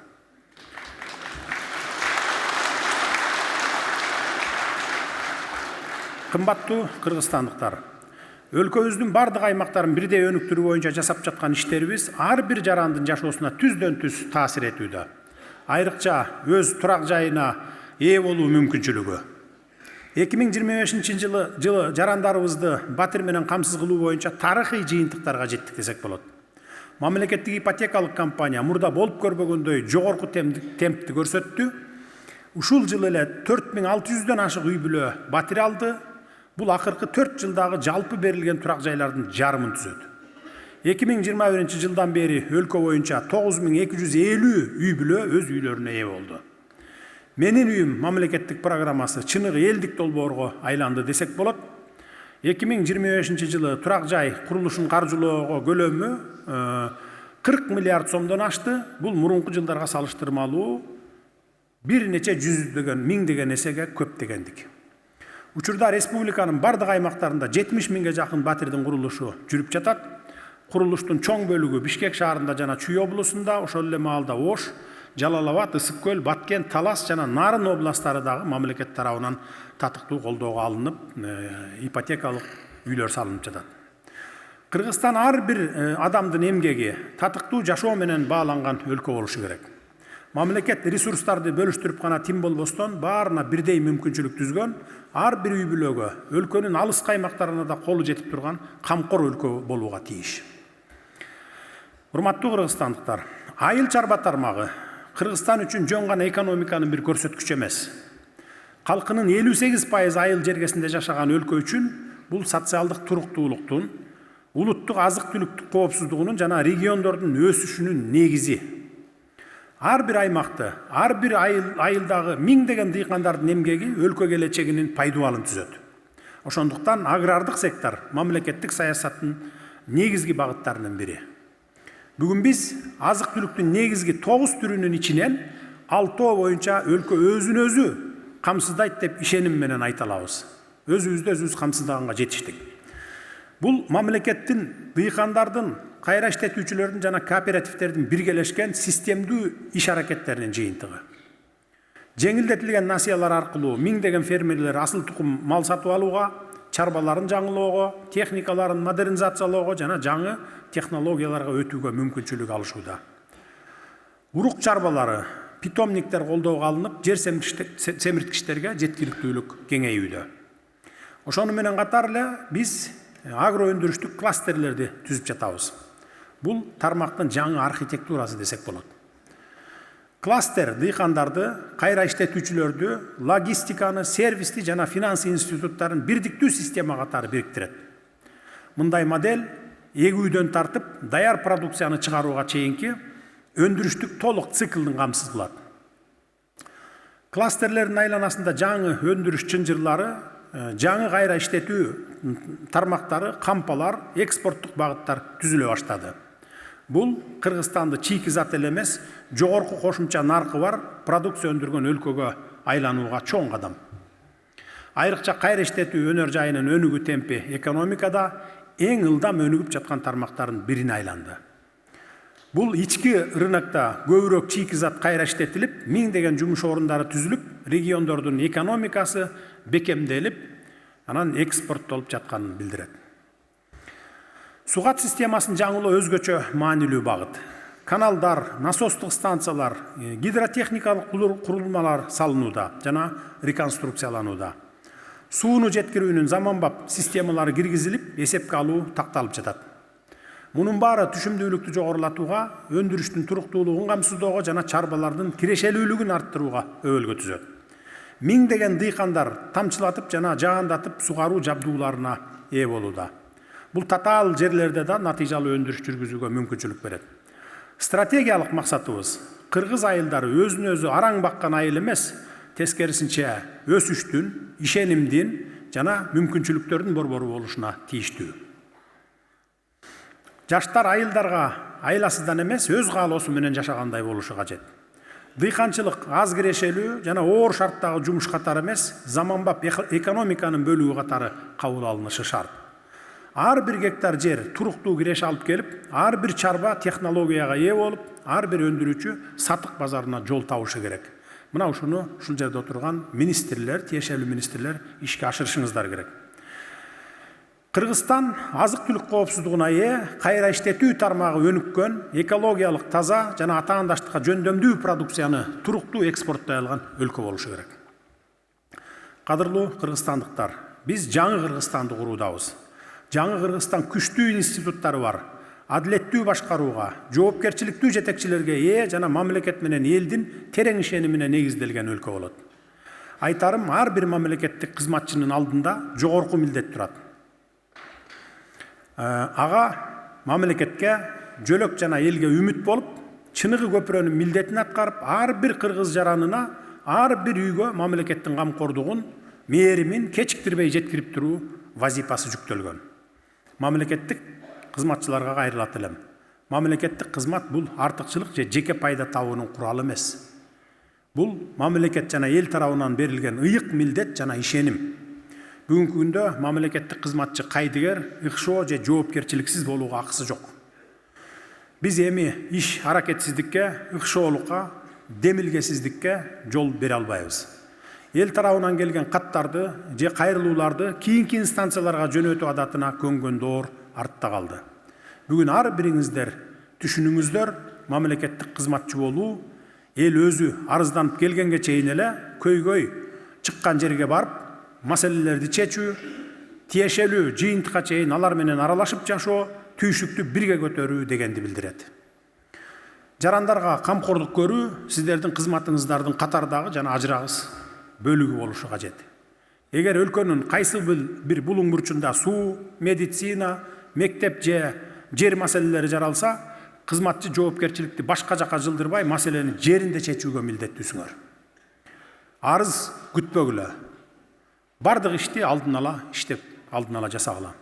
Кымбаттуу кыргызстандыктар, өлкөбүздүн бардык аймактарын бирдей өнүктүрүү боюнча жасап жаткан иштерибиз ар бир жарандын жашоосуна түздөн түз таасир этүүдө. Айрыкча өз турак жайына ээ болуу мүмкүнчүлүгү. 2025 жылы жарандарыбызды батир менен камсыз кылуу боюнча тарыхый жыйынтыктарга жеттик десек болот. Мамлекеттик ипотекалык компания мурда болуп көрбөгөндөй жогорку темпти көрсөттү. Ушул жылы эле 4600дөн ашык үй бүлө батир алды. Бул акыркы 4 жылдагы жалпы берилген турак жайлардын жарымын түзөт. 2021 жылдан бери өлкө боюнча 9250 үй бүлө өз үйлөрүнө ээ болду. Менин үйүм мамлекеттик программасы чыныгы элдик долбоорго айланды десек болот. 2025 жылы турак жай курулушун каржылоого көлөмү 40 миллиард сомдон ашты. Бул мурунку жылдарга салыштырмалуу бир нече жүздөгөн, миңдеген эсеге көп дегендик. Учурда республиканын бардык аймактарында 70 миңге жакын батирдин курулушу жүрүп жатат. Курулуштун чоң бөлүгү Бишкек шаарында жана Чүй облусунда, ошол эле маалда Ош, Жалал-Абад, Ысык көл, Баткен, Талас жана Нарын областтары дагы мамлекет тарабынан татыктуу колдоого алынып, ипотекалык үйлөр салынып жатат. Кыргызстан ар бир адамдын эмгеги, татыктуу жашоо менен бааланган өлкө болушу керек. Мамлекет ресурстарды бөлүштүрүп гана тим болбостон баарына бирдей мүмкүнчүлүк түзгөн, ар бир үй бүлөгө, өлкөнүн алыс каймактарына да колу жетип турган камкор өлкө болууга тийиш. Урматтуу кыргызстандыктар, айыл чарба тармагы Кыргызстан үчүн жөн гана экономиканын бир көрсөткүчү эмес. Калкынын 58% айыл жергесинде жашаган өлкө үчүн бул социалдык туруктуулуктун, улуттук азык-түлүк коопсуздугунун жана региондордун өсүшүнүн негизи. Ар бир аймакты, ар бир айылдагы миңдеген дыйкандардын эмгеги өлкө келечегинин пайдубалын түзөт. Ошондуктан агрардык сектор мамлекеттик саясаттын негизги багыттарынын бири. Бүгүн биз азык-түлүктүн негизги 9 түрүнүн ичинен 6 боюнча өлкө өзүн өзү камсыздайт деп ишеним менен айта алабыз. Өзүбүздү өзүбүз камсыздаганга жетиштик. Бул мамлекеттин, дыйкандардын, кайра иштетүүчүлөрдүн жана кооперативтердин биргелешкен системдүү иш аракеттеринин жыйынтыгы. Жеңилдетилген насыялар аркылуу миңдеген фермерлер асыл тукум мал сатып алууга, чарбаларын жаңылоого, техникаларын модернизациялоого жана жаңы технологияларга өтүүгө мүмкүнчүлүк алышууда. Урук чарбалары, питомниктер колдоого алынып, жер семирткичтерге жеткиликтүүлүк кеңейүүдө. Ошону менен катар эле биз агро өндүрүштүк кластерлерди түзүп жатабыз. Бул тармактын жаңы архитектурасы десек болот. Кластер дыйкандарды, кайра иштетүүчүлөрдү, логистиканы, сервисти жана финанс институттарын бирдиктүү система катары бириктирет. Мындай модель эгүүдөн тартып, даяр продукцияны чыгарууга чейинки өндүрүштүк толук циклдин камсыз кылат. Кластерлердин айланасында жаңы өндүрүш чынжырлары, жаңы кайра иштетүү тармактары, кампалар, экспорттук багыттар түзүлө баштады. Бул Кыргызстанды чийки зат эле эмес, жогорку кошумча наркы бар продукция өндүргөн өлкөгө айланууга чоң кадам. Айрыкча кайра иштетүү өнөр жайынын өнүгүү темпи экономикада эң ылдам өнүгүп жаткан тармактардын бирине айланды. Бул ички рынокто көбүрөөк чийки зат кайра иштетилип, миңдеген жумуш орундары түзүлүп, региондордун экономикасы бекемделип, анан экспорттолуп жатканын билдирет. Сугат системасын жаңылоо өзгөчө маанилүү багыт. Каналдар, насостук станциялар, гидротехникалык курулмалар салынууда жана реконструкцияланууда. Сууну жеткирүүнүн заманбап системалары киргизилип, эсепке алуу такталып жатат. Мунун баары түшүмдүүлүктү жогорулатууга, өндүрүштүн туруктуулугун камсыздоого жана чарбалардын кирешелүүлүгүн арттырууга өбөлгө түзөт. Миңдеген дыйкандар тамчылатып жана жаандатып сугаруу жабдууларына ээ болууда. Бул татаал жерлерде да натыйжалуу өндүрүш жүргүзүүгө мүмкүнчүлүк берет. Стратегиялык максатыбыз кыргыз айылдары өзүн өзү араң баккан айыл эмес, тескерисинче өсүштүн, ишенимдин жана мүмкүнчүлүктөрдүн борбору болушуна тийиштүү. Жаштар айылдарга айласыздан эмес, өз каалоосу менен жашагандай болушу кажет. Дыйканчылык аз кирешелүү жана оор шарттагы жумуш катары эмес, заманбап экономиканын бөлүгү катары кабыл алынышы шарт. Ар бир гектар жер туруктуу киреше алып келип, ар бир чарба технологияга ээ болуп, ар бир өндүрүүчү сатык базарына жол табышы керек. Мына ушуну ушул жерде отурган министрлер, тиешелүү министрлер ишке ашырышыңыздар керек. Кыргызстан азык-түлүк коопсуздугуна ээ, кайра иштетүү тармагы өнүккөн, экологиялык таза жана атаандаштыкка жөндөмдүү продукцияны туруктуу экспорттой алган өлкө болушу керек. Кадырлуу кыргызстандыктар, биз жаңы Кыргызстанды куруудабыз. Жаңы Кыргызстан күчтүү институттары бар, адилеттүү башкарууга, жоопкерчиликтүү жетекчилерге ээ жана мамлекет менен элдин терең ишенимине негизделген өлкө болот. Айтарым, ар бир мамлекеттик кызматчынын алдында жогорку милдет турат. Ага мамлекетке, жөлөк жана элге үмүт болуп, чыныгы көпүрөнүн милдетин аткарып, ар бир кыргыз жаранына, ар бир үйгө мамлекеттин камкордугун, мээримин кечиктирбей жеткирип туруу вазипасы жүктөлгөн. Мамлекеттик кызматчыларга кайрылат элем. Мамлекеттик кызмат бул артыкчылык же жеке пайда табуунун куралы эмес. Бул мамлекет жана эл тарабынан берилген ыйык милдет жана ишеним. Бүгүнкү күндө мамлекеттик кызматчы кайдыгер, ыкшоо же жоопкерчиликсиз болууга акысы жок. Биз эми иш аракетсиздикке, ыкшоолукка, демилгесиздикке жол бере албайбыз. Эл тарабынан келген каттарды же кайрылууларды кийинки инстанцияларга жөнөтүү адатына көнгөн доор артта калды. Бүгүн ар бириңиздер түшүнүңүздөр, мамлекеттик кызматчы болуу эл өзү арызданып келгенге чейин эле көйгөй чыккан жерге барып маселелерди чечүү, тиешелүү жыйынтыкка чейин алар менен аралашып жашоо, түйшүктү бирге көтөрүү дегенди билдирет. Жарандарга камкорлук көрүү сиздердин кызматыңыздардын катардагы жана ажырагыс бөлүгү болушу кажет. Эгер өлкөнүн кайсы бир булуң бурчунда суу, медицина, мектеп же жер маселелери жаралса, кызматчы жоопкерчиликти башка жака жылдырбай маселени жеринде чечүүгө милдеттүүсүңөр. Арыз күтпөгүлө. Бардык ишти алдын ала иштеп, алдын ала жасагыла.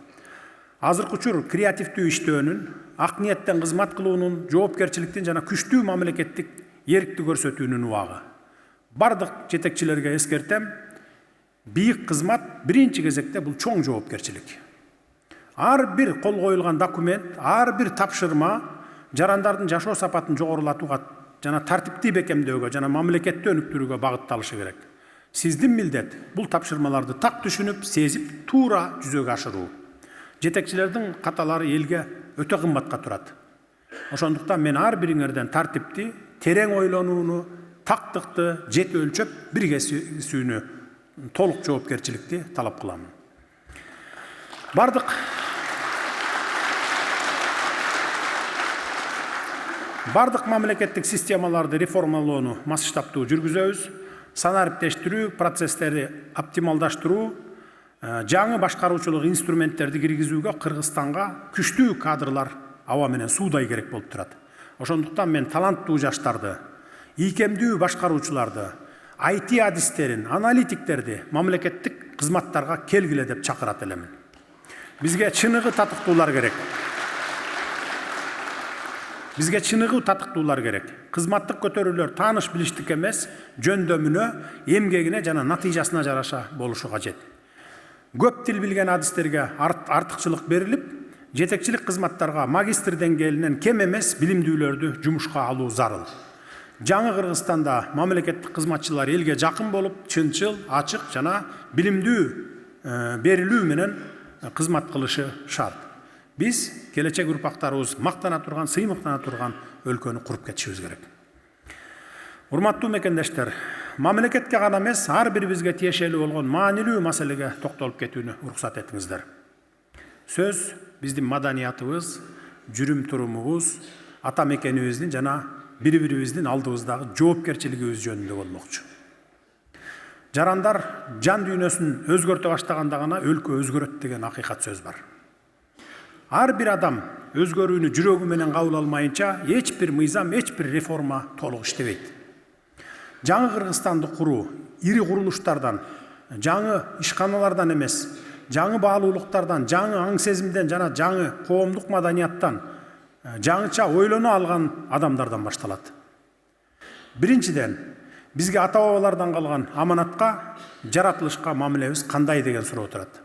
Азыркы учур креативдүү иштөөнүн, ак ниеттен кызмат кылуунун, жоопкерчиликтин жана күчтүү мамлекеттик эркти көрсөтүүнүн убагы. Бардык жетекчилерге эскертем, бийик кызмат биринчи кезекте бул чоң жоопкерчилик. Ар бир кол коюлган документ, ар бир тапшырма жарандардын жашоо сапатын жогорулатууга жана тартиптүү бекемдөөгө жана мамлекетти өнүктүрүүгө багытталышы керек. Сиздин милдет бул тапшырмаларды так түшүнүп, сезип, туура жүзөгө ашыруу. Жетекчилердин каталары элге өтө кымбатка турат. Ошондуктан мен ар бириңерден тартипти, терең ойлонууну, тактыкты, жет өлчөп биргесүүнү, толук жоопкерчиликти талап кыламын. Бардык мамлекеттик системаларды реформалоону масштабтуу жүргүзөбүз, санариптештирүү процесстери оптималдаштыруу, жаңы башкаруучулук инструменттерди киргизүүгө Кыргызстанга күчтүү кадрлар аба менен суудай керек болуп турат. Ошондуктан мен таланттуу жаштарды, ийкемдүү башкаруучуларды, IT адистерин, аналитиктерди мамлекеттик кызматтарга келгиле деп чакырат элемин. Бизге чыныгы татыктуулар керек. Кызматтык көтөрүүлөр тааныш билиштик эмес, жөндөмүнө, эмгегине жана натыйжасына жараша болушу кажет. Көп тил билген адистерге артыкчылык берилип, жетекчилик кызматтарга магистр деңгээлинен кем эмес билимдүүлөрдү жумушка алуу зарыл. Жаңы Кыргызстанда мамлекеттик кызматчылар элге жакын болуп, чынчыл, ачык жана билимдүү берилүү менен кызмат кылышы шарт. Биз келечек урпактарыбыз мактана турган, сыймыктана турган өлкөнү куруп кетишибиз керек. Урматтуу мекендештер, мамлекетке гана эмес, ар бирибизге тиешелүү болгон маанилүү маселеге токтолуп кетүүнү уруксат этиңиздер. Сөз биздин маданиятыбыз, жүрүм-турумубуз, ата мекенибиздин жана бири-бирибиздин алдыбыздагы жоопкерчилигибиз жөнүндө болмокчу. Жарандар жан дүйнөсүн өзгөртө баштаганда гана өлкө өзгөрөт деген акыйкат сөз бар. Ар бир адам өзгөрүүнү жүрөгү менен кабыл алмайынча, эч бир мыйзам, эч бир реформа толук иштебейт. Жаңы Кыргызстанды куруу ири курулуштардан, жаңы ишканалардан эмес, жаңы баалуулуктардан, жаңы аң сезимден жана жаңы коомдук маданияттан, жаңыча ойлоно алган адамдардан башталат. Биринчиден, бизге ата-бабалардан калган аманатка, жаратылышка мамилебиз кандай деген суроо турат.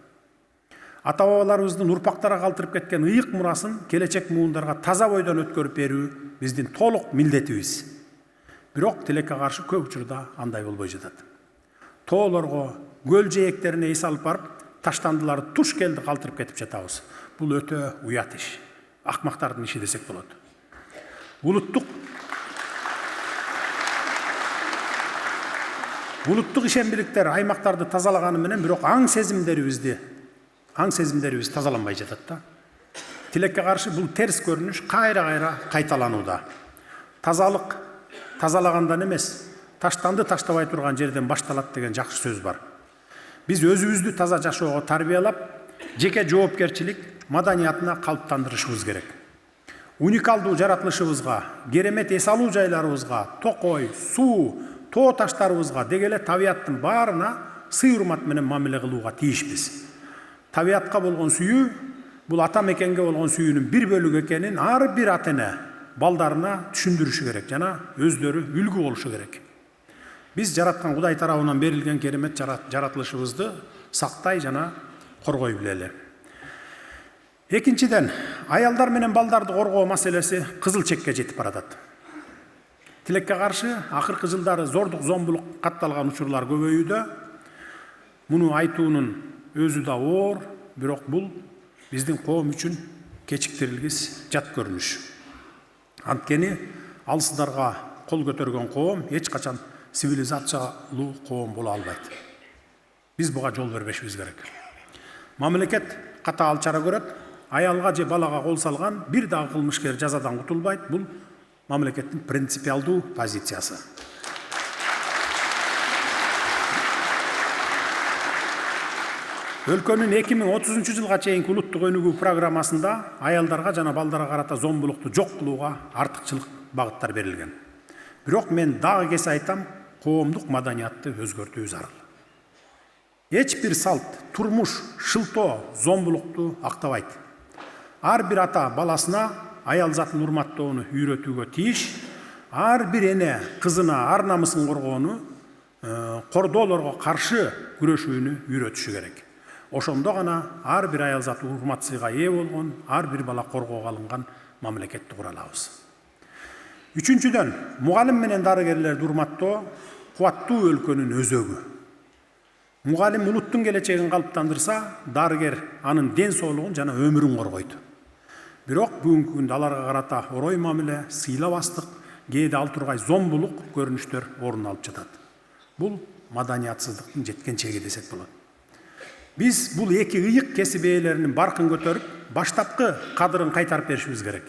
Ата-бабаларыбыздын урпактарга калтырып кеткен ыйык мурасын келечек муундарга таза бойдон өткөрүп берүү биздин толук милдетибиз. Бирок тилекке каршы көп учурда андай болбой жатат. Тоолорго, көл жээктерине эс алып барып, таштандыларды туш келди калтырып кетип жатабыз. Бул өтө уят иш. Акмактардын иши десек болот. Булуттук ишембиликтер аймактарды тазалаганы менен бирок аң сезимдерибиз тазаланбай жатат да. Тилекке каршы бул терс көрүнүш кайра-кайра кайталанууда. Тазалык тазалагандан эмес, таштанды таштабай турган жерден башталат деген жакшы сөз бар. Биз өзүбүздү таза жашоого тарбиялап, жеке жоопкерчилик маданиятына калыптандырышыбыз керек. Уникалдуу жаратылышыбызга, керемет эс алуу жайларыбызга, токой, суу, тоо таштарыбызга дегеле табияттын баарына сый-урмат менен мамиле кылууга тийишпиз. Табиятка болгон сүйүү, бул ата мекенге болгон сүйүүнүн бир бөлүгү экенин ар бир ата-эне балдарына түшүндүрүшү керек жана өздөрү үлгү болушу керек. Биз жараткан Кудай тарабынан берилген керемет жаратылышыбызды сактай жана коргой билели. Экинчиден, аялдар менен балдарды коргоо маселеси кызыл чекке жетип баратат. Тилекке каршы акыркы жылдары зордук зомбулук катталган учурлар көбөйүүдө. Муну айтуунун өзү да оор, бирок бул биздин коом үчүн кечиктирилгис жат көрүнүш. Анткени алсыздарга кол көтөргөн коом эч качан цивилизациялуу коом боло албайт. Биз буга жол бербешибиз керек. Мамлекет катаал чара көрөт. Аялга же балага кол салган бир дагы кылмышкер жазадан кутулбайт. Бул мамлекеттин принципиалдуу позициясы. Өлкөнүн 2030 жылга чейинки улуттук өнүгүү программасында аялдарга жана балдарга карата зомбулукту жок кылууга артыкчылык багыттар берилген. Бирок мен дагы кесе айтам, коомдук маданиятты өзгөртүү зарыл. Эч бир салт, турмуш, шылтоо зомбулукту актабайт. Ар бир ата баласына аял затын урматтоону үйрөтүүгө тийиш, ар бир эне кызына ар намысын коргоону, кордоолорго каршы күрөшүүнү үйрөтүшү керек. Ошондо гана ар бир аял заты урмат сыйга ээ болгон, ар бир бала коргоого алынган мамлекетти кура алабыз. Үчүнчүдөн, мугалим менен дарыгерлерди урматтоо кубаттуу өлкөнүн өзөгү. Мугалим улуттун келечегин калыптандырса, дарыгер анын ден соолугун жана өмүрүн коргойт. Бирок бүгүнкү күндө аларга карата орой мамиле, сыйлабастык, кээде ал тургай зомбулук көрүнүштөр орун алып жатат. Бул маданиятсыздыктын жеткен чеги десек болот. Биз бул эки ыйык кесип ээлеринин баркын көтөрүп, баштапкы кадырын кайтарып беришибиз керек.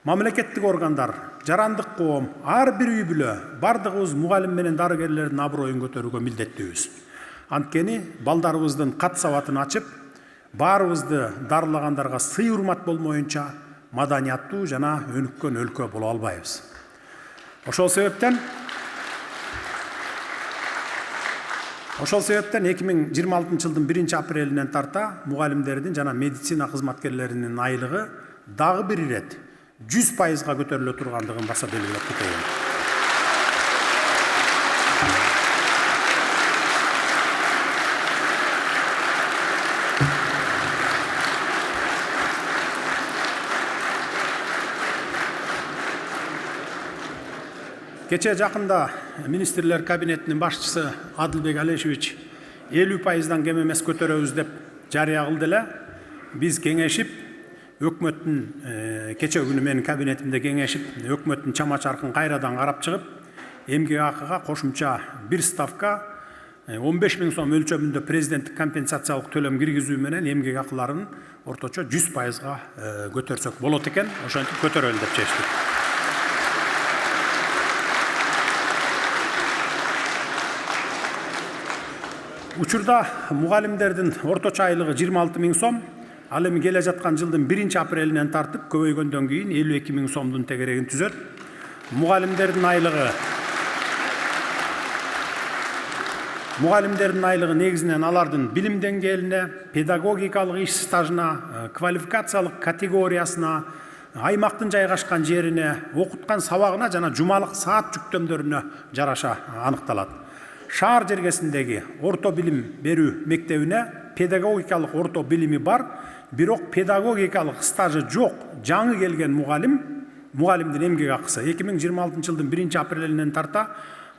Мамлекеттик органдар, жарандык коом, ар бир үй бүлө бардыгыбыз мугалим менен дарыгерлердин аброюн көтөрүүгө милдеттүүбүз. Анткени балдарыбыздын кат сабатын ачып, баарыбызды дарылагандарга сый урмат болмоюнча маданияттуу жана өнүккөн өлкө боло албайбыз. Ошол себептен 2026 жылдын 1-апрелинен тарта мугалимдердин жана медицина кызматкерлеринин айлыгы дагы бир ирет 100%га көтөрүлө тургандыгын баса белгилеп кетейин. Кече жакында министрлер кабинетинин башчысы Адылбек Алешевич 50%дан кем эмес көтөрөбүз деп жарыя кылды эле. Биз кеңешип, өкмөттүн кече күнү менин кабинетимде кеңешип, өкмөттүн чама чаркын кайрадан карап чыгып, эмгек акыга кошумча бир ставка 15.000 сом өлчөмүндө президенттик компенсациялык төлөм киргизүү менен эмгек акыларын орточо 100%га көтөрсөк болот экен. Ошентип көтөрөлү деп чечтик. Учурда мугалимдердин орточо айлыгы 26.000 сом, ал эми келе жаткан жылдын 1-апрелинен тартып көбөйгөндөн кийин 52.000 сомдун тегерегин түзөт. Мугалимдердин айлыгы негизинен алардын билим деңгээлине, педагогикалык иш стажына, квалификациялык категориясына, аймактын жайгашкан жерине, окуткан сабагына жана жумалык саат жүктөмдөрүнө жараша аныкталат. Шаар жергесиндеги орто билим берүү мектебине педагогикалык орто билими бар, бирок педагогикалык стажы жок жаңы келген мугалимдин эмгек акысы 2026 жылдын 1-апрелинен тарта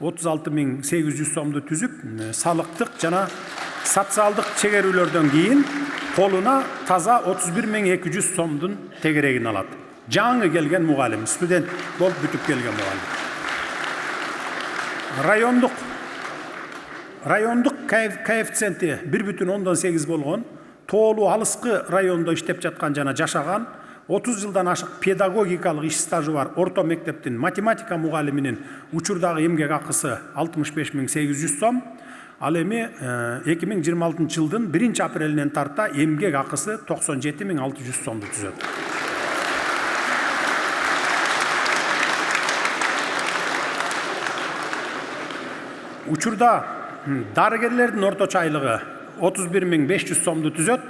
36.800 сомду түзүп, салыктык жана социалдык чегерүүлөрдөн кийин колуна таза 31.200 сомдун тегерегин алат. Жаңы келген мугалим, студент болуп бүтүп келген мугалим. Райондук коэффициенти 1,8 болгон, тоолуу алыскы райондо иштеп жаткан жана жашаган 30 жылдан ашык педагогикалык иш стажы бар орто мектептин математика мугалиминин учурдагы эмгек акысы 65.800 сом, ал эми 2026 жылдын 1-апрелинен тарта эмгек акысы 97.600 сомду түзөт. Учурда дарыгерлердин орточо айлыгы 31.500 сомду түзөт.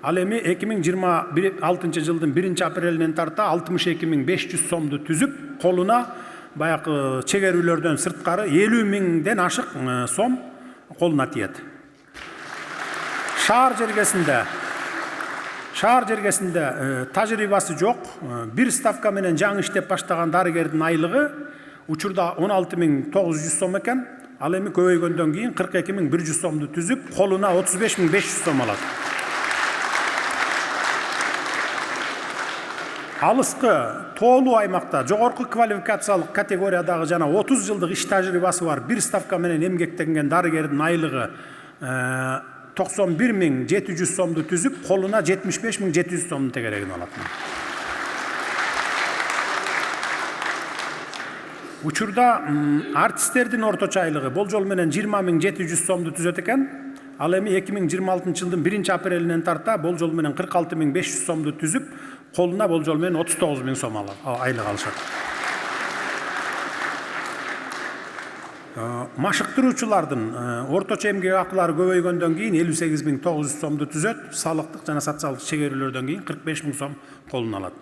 Ал эми 2026 жылдын 1-апрелинен тарта 62.500 сомду түзүп, колуна баягы чегерүүлөрдөн сырткары 50.000ден ашык сом колуна тиет. Шаар жергесинде тажрыйбасы жок, бир ставка менен жаңы иштеп баштаган дарыгердин айлыгы учурда 16.900 сом экен. Ал эми көбөйгөндөн кийин 42.100 сомду түзүп, колуна 35.500 сом алат. алыскы тоолуу аймакта жогорку квалификациялык категориядагы жана 30 жылдык иш тажрыйбасы бар бир ставка менен эмгектенген дарыгердин айлыгы 91.700 сомду түзүп, колуна 75.700 сомдун тегерегин алат. Учурда артисттердин орточо айлыгы болжол менен 20.700 сомду түзөт экен. Ал эми 2026 жылдын 1-апрелинен тарта болжол менен 46.500 сомду түзүп, колуна болжол менен 39.000 сом айлык алышат. Машыктыруучулардын орточо эмгек акылары көбөйгөндөн кийин 58.900 сомду түзөт, салыктык жана социалдык чегерүүлөрдөн кийин 45.000 сом колуна алат.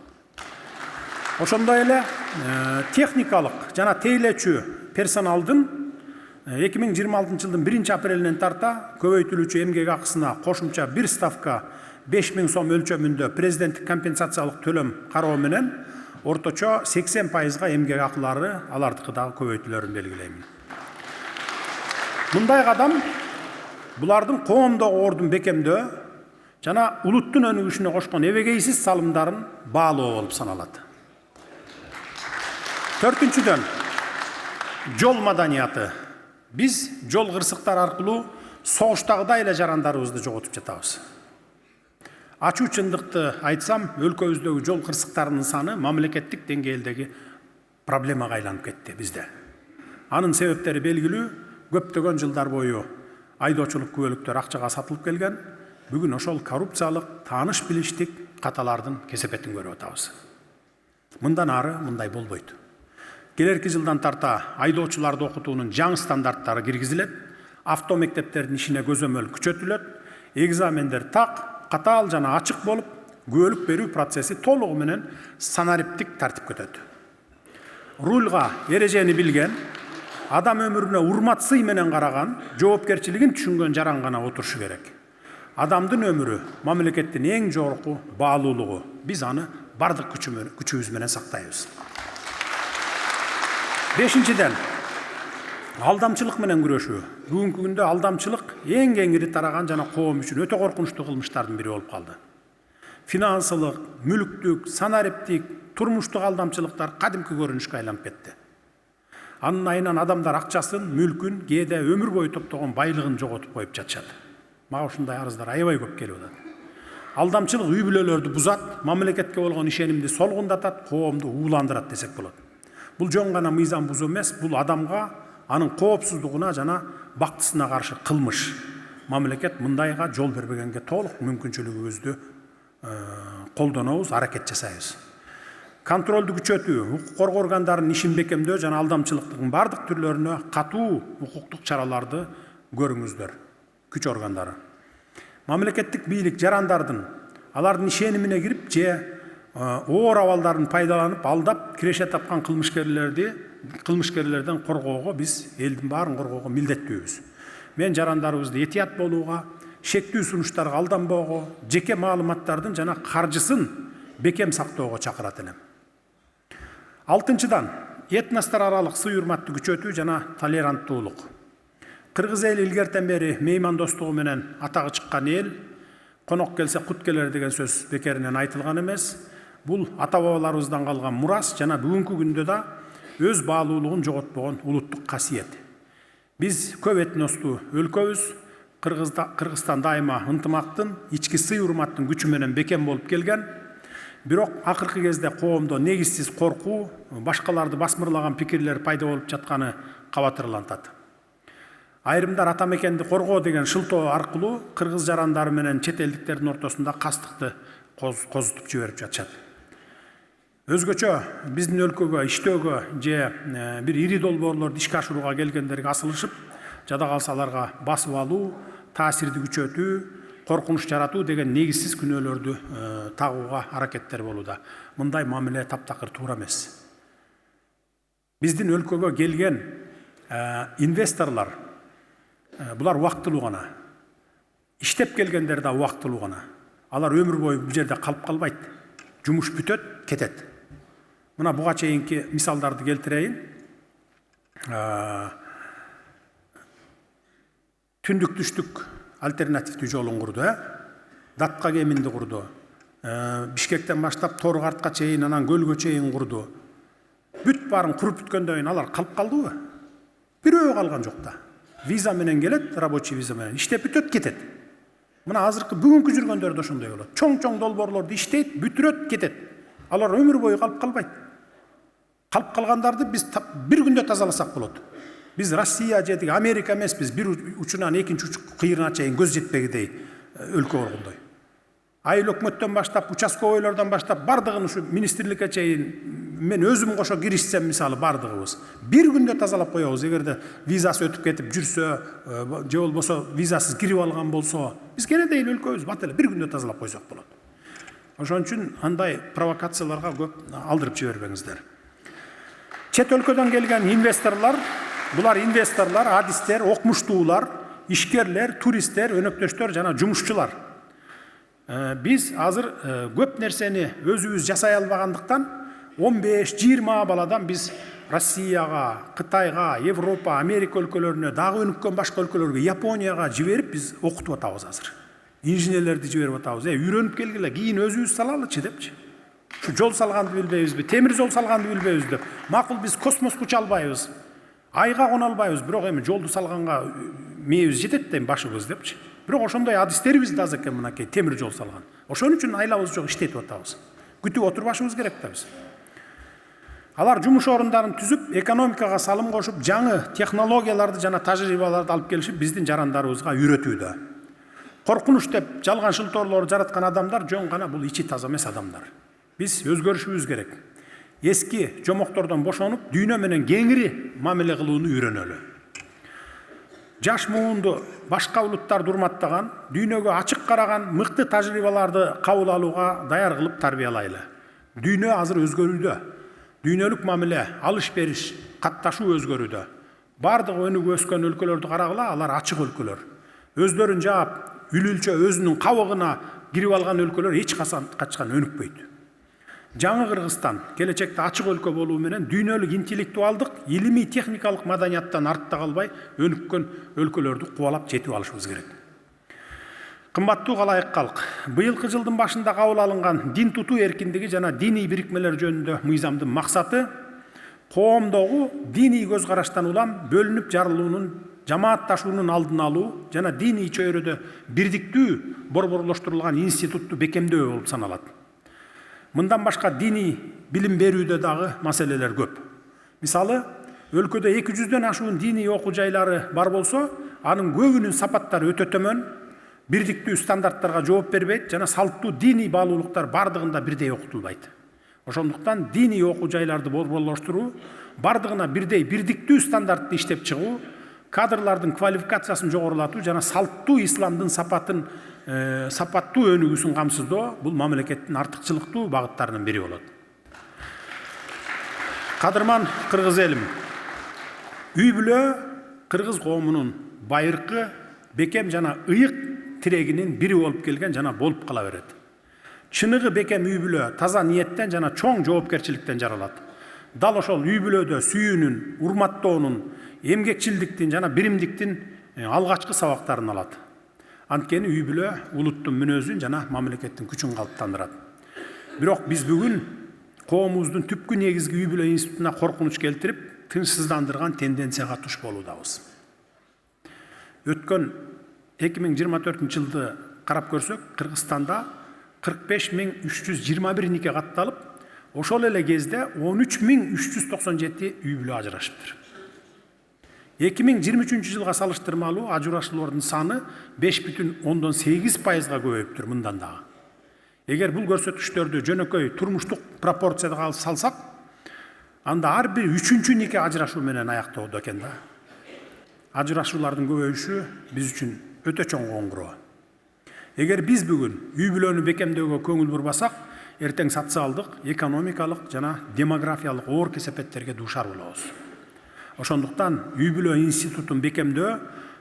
Ошондой эле техникалык жана тейлечү персоналдын 2026 жылдын 1-апрелинен тарта көбөйтүлүүчү эмгек акысына кошумча бир ставка 5.000 сом өлчөмүндө президенттик компенсациялык төлөм кароо менен орточо 80%га эмгек акылары алардыкы дагы көбөйтүлөрүн белгилейм. Мындай кадам булардын коомдогу ордун бекемдөө жана улуттун өнүгүшүнө кошкон эбегейсиз салымдарын баалоо болуп саналат. Төртүнчүдөн, жол маданияты. Биз жол кырсыктар аркылуу согуштагыдай эле жарандарыбызды жоготуп жатабыз. Ачуу чындыкты айтсам, өлкөбүздөгү жол кырсыктарынын саны мамлекеттик деңгээлдеги проблемага айланып кетти бизде. Анын себептери белгилүү, көптөгөн жылдар бою айдоочулук күбөлүктөр акчага сатылып келген, бүгүн ошол коррупциялык, тааныш билиштик каталардын кесепетин көрүп атабыз. Мындан ары мындай болбойт. Келерки жылдан тарта айдоочуларды окутуунун жаңы стандарттары киргизилет, автомектептердин ишине көзөмөл күчөтүлөт, экзамендер так, катаал жана ачык болуп, күбөлүк берүү процесси толугу менен санариптик тартипке өтөт. Рульга эрежени билген, адам өмүрүнө урмат сый менен караган, жоопкерчилигин түшүнгөн жаран гана отурушу керек. Адамдын өмүрү мамлекеттин эң жогорку баалуулугу. Биз аны бардык күчүбүз менен сактайбыз. Бешинчиден, алдамчылык менен күрөшүү. Бүгүнкү күндө алдамчылык эң кеңири тараган жана коом үчүн өтө коркунучтуу кылмыштардын бири болуп калды. Финансылык, мүлүктүк, санариптик, турмуштук алдамчылыктар кадимки көрүнүшкө айланып кетти. Анын айынан адамдар акчасын, мүлкүн, кээде өмүр бою топтогон байлыгын жоготуп коюп жатышат. Мага ушундай арыздар аябай көп келип атат. Алдамчылык үй бүлөлөрдү бузат, мамлекетке болгон ишенимди солгундатат, коомду ууландырат десек болот. Бул жөн гана мыйзам бузуу эмес, бул адамга, анын коопсуздугуна жана бактысына каршы кылмыш. Мамлекет мындайга жол бербегенге толук мүмкүнчүлүгүбүздү колдонобуз, аракет жасайбыз. Контролду күчөтүү, укук коргоо органдарынын ишин бекемдөө жана алдамчылыктын бардык түрлөрүнө катуу укуктук чараларды көрүңүздөр, күч органдары. Мамлекеттик бийлик жарандардын, алардын ишенимине кирип же оор абалдарын пайдаланып, алдап, киреше тапкан кылмышкерлерден коргоого биз элдин баарын коргоого милдеттүүбүз. Мен жарандарыбызды этият болууга, шектүү сунуштарга алданбоого, жеке маалыматтардын жана каржысын бекем сактоого чакырат элем. Алтынчыдан, этностор аралык сый-урматты күчөтүү жана толеранттуулук. Кыргыз эли илгертен бери меймандостугу менен атагы чыккан эл, конок келсе кут келер деген сөз бекеринен айтылган эмес. Бул ата-бабаларыбыздан калган мурас жана бүгүнкү күндө да өз баалуулугун жоготпогон улуттук касиет. Биз көп этностуу өлкөбүз, Кыргызстан дайыма ынтымактын, ички сый-урматтын күчү менен бекем болуп келген. Бирок акыркы кезде коомдо негизсиз коркуу, башкаларды басмырлаган пикирлер пайда болуп жатканы кабатырлантат. Айрымдар ата мекенди коргоо деген шылтоо аркылуу кыргыз жарандары менен чет элдиктердин ортосунда кастыкты козутуп жиберип жатышат. Өзгөчө биздин өлкөгө иштөөгө же бир ири долбоорлорду ишке ашырууга келгендерге асылышып, жада калса аларга басып алуу, таасирди күчөтүү, коркунуч жаратуу деген негизсиз күнөөлөрдү тагууга аракеттер болууда. Мындай мамиле таптакыр туура эмес. Биздин өлкөгө келген инвесторлор булар убактылуу гана. Иштеп келгендер да убактылуу гана. Алар өмүр бою бул жерде калып калбайт. Жумуш бүтөт, кетет. Мына буга чейинки мисалдарды келтирейин. Түндүк түштүк альтернативдүү жолун курду, датка кеминди курду. Бишкектен баштап Торгартка чейин, анан Көлгө чейин курду. Бүт барын куруп бүткөндөн кийин алар калып калдыбы? Бирөө калган жок да. Виза менен келет, рабочий виза менен иштеп бүтөт, кетет. Мына азыркы бүгүнкү жүргөндөр да ошондой болот. Чоң-чоң долбоорлорду иштейт, бүтүрөт, кетет. Алар өмүр бою калып калбайт. Калып калгандарды биз бир күндө тазаласак болот. Биз Россия же Америка эмеспиз, бир учунан экинчи кыйырына чейин көз жетпегидей өлкө болгондой. Айыл өкмөттөн баштап, участковойлордон баштап бардыгын ушу министрликке чейин мен өзүм кошо киришсем, мисалы бардыгыбыз бир күндө тазалап коебуз. Эгерде визасы өтүп кетип жүрсө, же болбосо визасыз кирип алган болсо, биз кенедейин өлкөбүз бат эле бир күндө тазалап койсок болот. Ошон үчүн андай провокацияларга көп алдырып жибербеңиздер. Чет өлкөдөн келген инвесторлор, булар инвесторлор, адистер, окумуштуулар, ишкерлер, туристтер, өнөктөштөр жана жумушчулар. Биз азыр көп нерсени өзүбүз жасай албагандыктан 15-20 баладан биз Россияга, Кытайга, Европа, Америка өлкөлөрүнө, дагы өнүккөн башка өлкөлөргө, Японияга жиберип биз окутуп атабыз азыр. Инженерлерди жиберип атабыз. Үйрөнүп келгиле, кийин өзүбүз салалычы депчи. Şu жол салганды билбейбизби, темир жол салганды билбейбиз деп. Макул биз космоско уча албайбыз. Айга кона албайбыз, бирок эми жолду салганга мээбиз жетет дейм башыбыз депчи. Бирок ошондой адистерибиз да аз экен мынакей темир жол салган. Ошон үчүн айлабыз жок иштетип атабыз. Күтүп отурбашыбыз керек да биз. Алар жумуш орундарын түзүп, экономикага салым кошуп, жаңы технологияларды жана тажрыйбаларды алып келишип, биздин жарандарыбызга үйрөтүүдө. Коркунуч деп жалган шылтоорлорду жараткан адамдар жөн гана бул ичи таза эмес адамдар. Биз өзгөрүшүбүз керек. Эски жомоктордон бошонуп, дүйнө менен кеңири мамиле кылууну үйрөнөлү. Жаш муунду башка улуттарды урматтаган, дүйнөгө ачык караган, мыкты тажрыйбаларды кабыл алууга даяр кылып тарбиялайлы. Дүйнө азыр өзгөрүүдө. Дүйнөлүк мамиле, алыш-бериш, катташуу өзгөрүүдө. Бардыгы өнүгүп өскөн өлкөлөрдү карагыла, алар ачык өлкөлөр. Өздөрүн жаап, үлүлчө өзүнүн кабыгына кирип алган өлкөлөр эч качкан өнүкпөйт. Жаңы Кыргызстан келечекте ачык өлкө болуу менен дүйнөлүк интеллектуалдык, илимий техникалык маданияттан артта калбай өнүккөн өлкөлөрдү кубалап жетип алышыбыз керек. Кымбаттуу калайык калк, быйылкы жылдын башында кабыл алынган дин тутуу эркиндиги жана диний бирикмелер жөнүндө мыйзамдын максаты коомдогу диний көз караштан улам бөлүнүп жарылуунун, жамаатташуунун алдын алуу жана диний чөйрөдө бирдиктүү борборлоштурулган институтту бекемдөө болуп саналат. Мындан башка диний билим берүүдө дагы маселелер көп. Мисалы, өлкөдө 200дөн ашуун диний окуу жайлары бар болсо, анын көбүнүн сапаттары өтө төмөн, бирдиктүү стандарттарга жооп бербейт жана салттуу диний баалуулуктар бардыгында бирдей окутулбайт. Ошондуктан диний окуу жайларды борборлоштуруу, бардыгына бирдей бирдиктүү стандартты иштеп чыгуу, кадрлардын квалификациясын жогорулатуу жана салттуу исламдын сапаттуу өнүгүүсүн камсыздоо бул мамлекеттин артыкчылыктуу багыттарынын бири болот. Кадырман кыргыз элим, үй бүлө кыргыз коомунун байыркы, бекем жана ыйык тирегинин бири болуп келген жана болуп кала берет. Чыныгы бекем үй бүлө таза ниеттен жана чоң жоопкерчиликтен жаралат. Дал ошол үй бүлөдө сүйүүнүн, урматтоонун, эмгекчилдиктин жана биримдиктин алгачкы сабактарын алат. Анткени үй бүлө улуттун мүнөзүн жана мамлекеттин күчүн калыптандырат. Бирок биз бүгүн коомубуздун түпкү негизги үй бүлө институтуна коркунуч келтирип, тынчсыздандырган тенденцияга туш болуудабыз. Өткөн 2024 жылды карап көрсөк, Кыргызстанда 45.321 нике катталып, ошол эле кезде 13.397 үй бүлө ажырашыптыр. 2023 жылга салыштырмалуу ажырашуулардын саны 5,8%га көбөйүптүр мындан дагы. Эгер бул көрсөткүчтөрдү жөнөкөй турмуштук пропорцияга салсак, анда ар бир 3-чү нике ажырашуу менен аяктоодо экен да. Ажырашуулардын көбөйүшү биз үчүн өтө чоң коңгуроо. Эгер биз бүгүн үй бүлөнү бекемдөөгө көңүл бурбасак, эртең социалдык, экономикалык жана демографиялык оор кесепеттерге дуушар болобуз. Ошондуктан үй бүлө институтун бекемдөө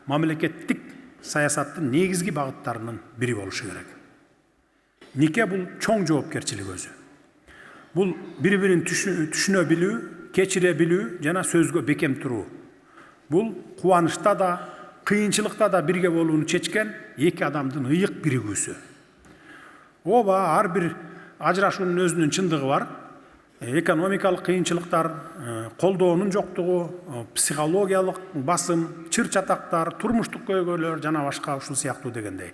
мамлекеттик саясаттын негизги багыттарынын бири болушу керек. Нике бул чоң жоопкерчилик өзү. Бул бири-бирин түшүнө билүү, кечире билүү жана сөзгө бекем туруу. Бул кубанычта да, кыйынчылыкта да бирге болууну чечкен эки адамдын ыйык биригүүсү. Ооба ар бир ажырашуунун өзүнүн чындыгы бар. Экономикалык кыйынчылыктар, колдоонун жоктугу, психологиялык басым, чыр чатактар, турмуштук көйгөйлөр жана башка ушул сыяктуу дегендей.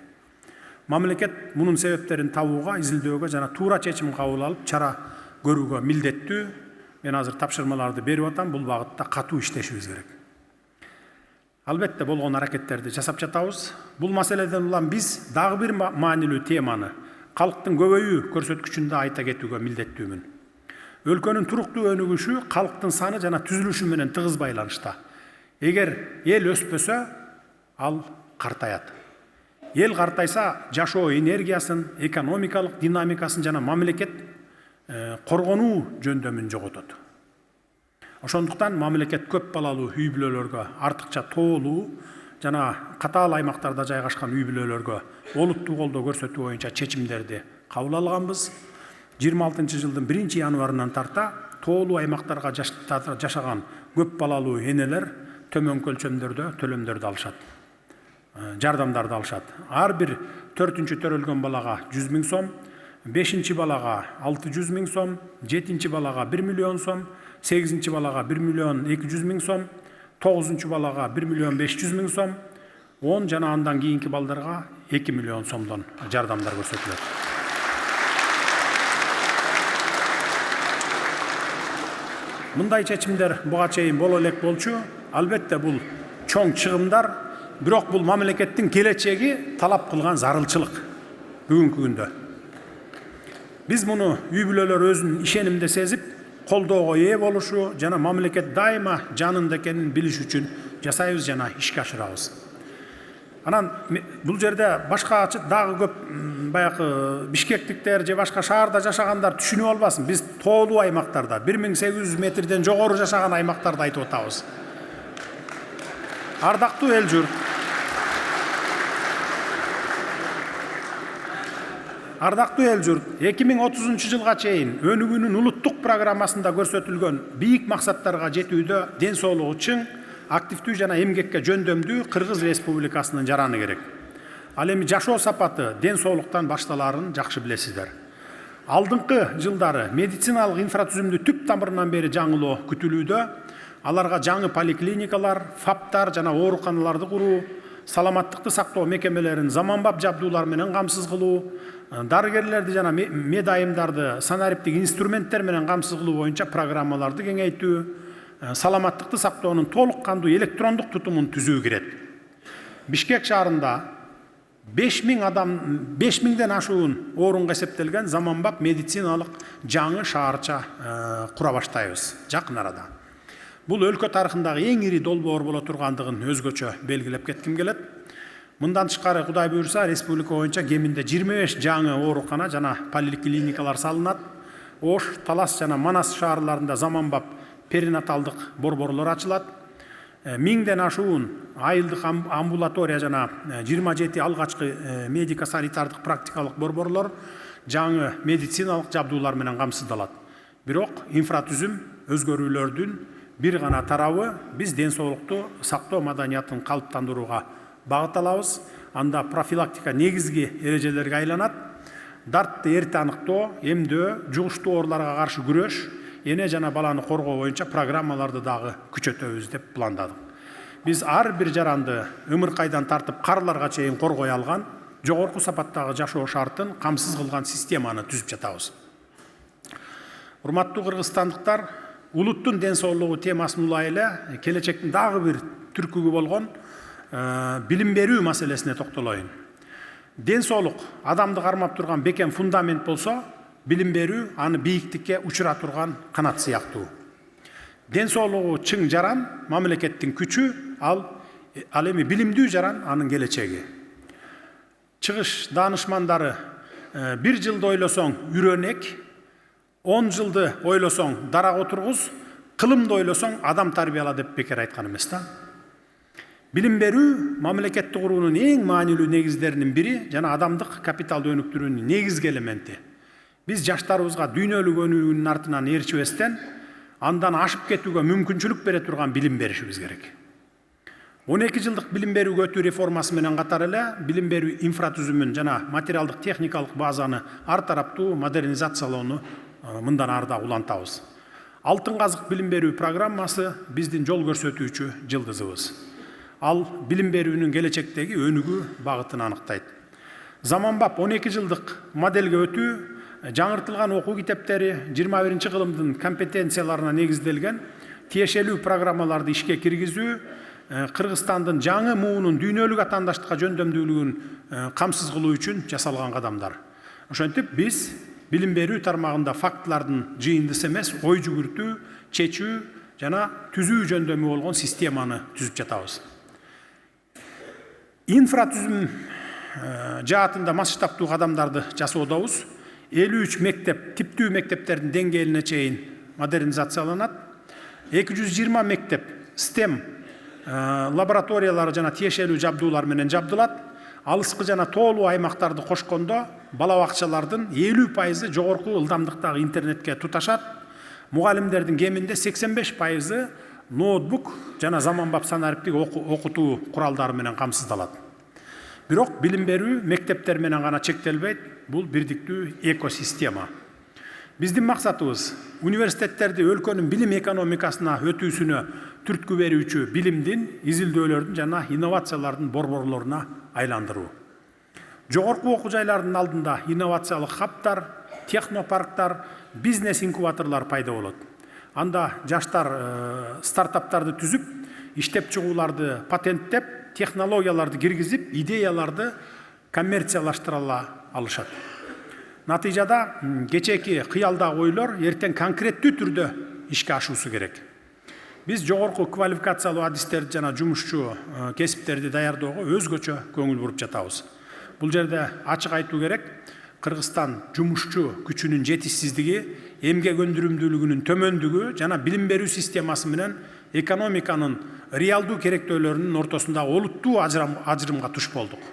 Мамлекет мунун себептерин табууга, изилдөөгө жана туура чечим кабыл алып, чара көрүүгө милдеттүү. Мен азыр тапшырмаларды берип атам, бул багытта катуу иштешибиз керек. Албетте болгон аракеттерди жасап жатабыз. Бул маселеден улам биз дагы бир маанилүү теманы, калктын көбөйүү көрсөткүчүндө айта кетүүгө милдеттүүмүн. Өлкөнүн туруктуу өнүгүшү калктын саны жана түзүлүшү менен тыгыз байланышта. Эгер эл өспөсө, ал картаят. Ел картайса, жашоо энергиясын, экономикалык динамикасын жана мамлекет коргонуу жөндөмүн жоготот. Ошондуктан мамлекет көп балалуу үй бүлөлөргө артыкча тоолуу жана катаал аймактарда жайгашкан үй бүлөлөргө олуттуу колдоо көрсөтүү боюнча чечимдерди кабыл алганбыз. 26-жылдын 1-январынан тарта тоолуу аймактарга жашаган көп балалуу энелер төмөн көлчөмдөрдө төлөмдөрдү алышат. Жардамдарды алышат. Ар бир 4-чү төрөлгөн балага 100 000 сом, 5-чи балага 600 000 сом, 7-чи балага 1 миллион сом, 8-чи балага 1 миллион 200 000 сом, 9-чу балага 1 миллион 500 000 сом, 10 жана андан кийинки балдарга 2 миллион сомдон жардамдар көрсөтүлөт. Мындай чечимдер буга чейин боло элек болчу. Албетте бул чоң чыгымдар, бирок бул мамлекеттин келечеги талап кылган зарылчылык бүгүнкү күндө. Биз муну үй бүлөлөр өзүн ишенимде сезип, колдоого ээ болушу жана мамлекет дайыма жанында экенин билиш үчүн жасайбыз жана ишке ашырабыз. Анан бул жерде башка дагы көп баягы бишкектиктер же башка шаарда жашагандар түшүнүп албасын. Биз тоолуу аймактарда 1800 метрден жогору жашаган аймактарды айтып атабыз. Ардактуу эл журт. Ардактуу эл журт, 2030-жылга чейин өнүгүүнүн улуттук программасында көрсөтүлгөн бийик максаттарга жетүүдө ден соолугу чың, активдүү жана эмгекке жөндөмдүү Кыргыз Республикасынын жараны керек. Ал эми жашоо сапаты ден соолуктан башталарын жакшы билесиздер. Алдыңкы жылдары медициналык инфратүзүмдү түп тамырынан бери жаңылоо күтүлүүдө. Аларга жаңы поликлиникалар, фаптар жана ооруканаларды куруу, саламаттыкты сактоо мекемелерин заманбап жабдуулар менен камсыз кылуу, дарыгерлерди жана медайымдарды санариптик инструменттер менен камсыз кылуу боюнча программаларды кеңейтүү, саламаттыкты сактоонун толук кандуу электрондук тутумун түзүү кирет. Бишкек шаарында 5000ден ашуун орунга эсептелген заманбап медициналык жаңы шаарча кура баштайбыз жакын арада. Бул өлкө тарыхындагы эң ири долбоор боло тургандыгын өзгөчө белгилеп кетким келет. Мындан тышкары Кудай буйрса республика боюнча кеминде 25 жаңы оорукана жана поликлиникалар салынат. Ош, Талас жана Манас шаарларында заманбап перинаталдык борборлор ачылат. 1000ден ашуун айылдык амбулатория жана 27 алгачкы медико-санитардык практикалык борборлор жаңы медициналык жабдуулар менен камсыздалат. Бирок инфратүзүм өзгөрүүлөрдүн бир гана тарабы биз ден соолукту сактоо маданиятын калыптандырууга багыт алабыз. Анда профилактика негизги эрежелерге айланат. Дартты эрте аныктоо, эмдөө, жугуштуу ооруларга каршы күрөш, эне жана баланы коргоо боюнча программаларды дагы күчөтөбүз деп пландадык. Биз ар бир жаранды ымыркайдан тартып карларга чейин коргой алган, жогорку сапаттагы жашоо шартын камсыз кылган системаны түзүп жатабыз. Урматтуу кыргызстандыктар, улуттун ден соолугу темасын улай эле келечектин дагы бир түркүгү болгон билим берүү маселесине токтолоюн. Ден соолук адамды кармап турган бекем фундамент болсо, билим берүү аны бийиктикке учура турган канат сыяктуу. Ден соолугу чың жаран мамлекеттин күчү, ал эми билимдүү жаран анын келечеги. Чыгыш данышмандары 1 жылды ойлосоң үйрөнек, 10 жылды ойлосоң дарак отургуз, кылымды ойлосоң адам тарбияла деп бекер айткан эмес да. Билим берүү мамлекетти куруунун эң маанилүү негиздеринин бири жана адамдык капиталды өнүктүрүүнүн негизги элементи. Биз жаштарыбызга дүйнөлүк өнүгүүнүн артынан ээрчибестен, андан ашып кетүүгө мүмкүнчүлүк бере турган билим беришибиз керек. 12 жылдык билим берүүгө өтүү реформасы менен катар эле билим берүү инфратүзүмүн жана материалдык техникалык базаны ар тараптуу модернизациялоону мындан ары да улантабыз. Алтын казык билим берүү программасы биздин жол көрсөтүүчү жылдызыбыз. Ал билим берүүнүн келечектеги өнүгүү багытын аныктайт. Заманбап 12 жылдык моделге өтүү, жаңыртылган окуу китептери 21 кылымдын компетенцияларына негизделген тиешелүү программаларды ишке киргизүү, Кыргызстандын жаңы муунун дүйнөлүк атаандаштыкка жөндөмдүүлүгүн камсыз кылуу үчүн жасалган кадамдар. Ошентип биз билим берүү тармагында фактылардын жыйындысы эмес, ой жүгүртүү, чечүү жана түзүү жөндөмү болгон системаны түзүп жатабыз. Инфратүзүм жаатында масштабтуу кадамдарды жасоодобуз. 53 мектеп, типтүү мектептердин деңгээлине чейин модернизацияланат. 220 мектеп STEM лабораториялары жана тиешелүү жабдуулар менен жабдылат. Алыскы жана тоолуу аймактарды кошкондо бала бакчалардын 50% жогорку ылдамдыктагы интернетке туташат. Мугалимдердин кеминде 85% ноутбук жана заманбап санариптик окутуу куралдары менен камсыздалат. Бирок билим берүү мектептер менен гана чектелбейт, бул бирдиктүү экосистема. Биздин максатыбыз университеттерди өлкөнүн билим экономикасына өтүүсүнө түрткү берүүчү билимдин, изилдөөлөрдүн жана инновациялардын борборлоруна айландыруу. Жогорку окуу жайлардын алдында инновациялык хабтар, технопарктар, бизнес инкубаторлор пайда болот. Анда жаштар стартаптарды түзүп, иштеп чыгууларды патенттеп, технологияларды киргизип, идеяларды коммерциялаштыра алышат. Натыйжада кечээки кыялдагы ойлор эртең конкреттүү түрдө ишке ашуусу керек. Биз жогорку квалификациялуу адистерди жана жумушчу кесиптерди даярдоого өзгөчө көңүл буруп жатабыз. Бул жерде ачык айтуу керек, Кыргызстан жумушчу күчүнүн жетишсиздиги, эмгек өндүрүмдүүлүгүнүн төмөндүгү жана билим берүү системасы менен экономиканын реалдуу керектөөлөрүнүн ортосундагы олуттуу ажырымга туш болдук.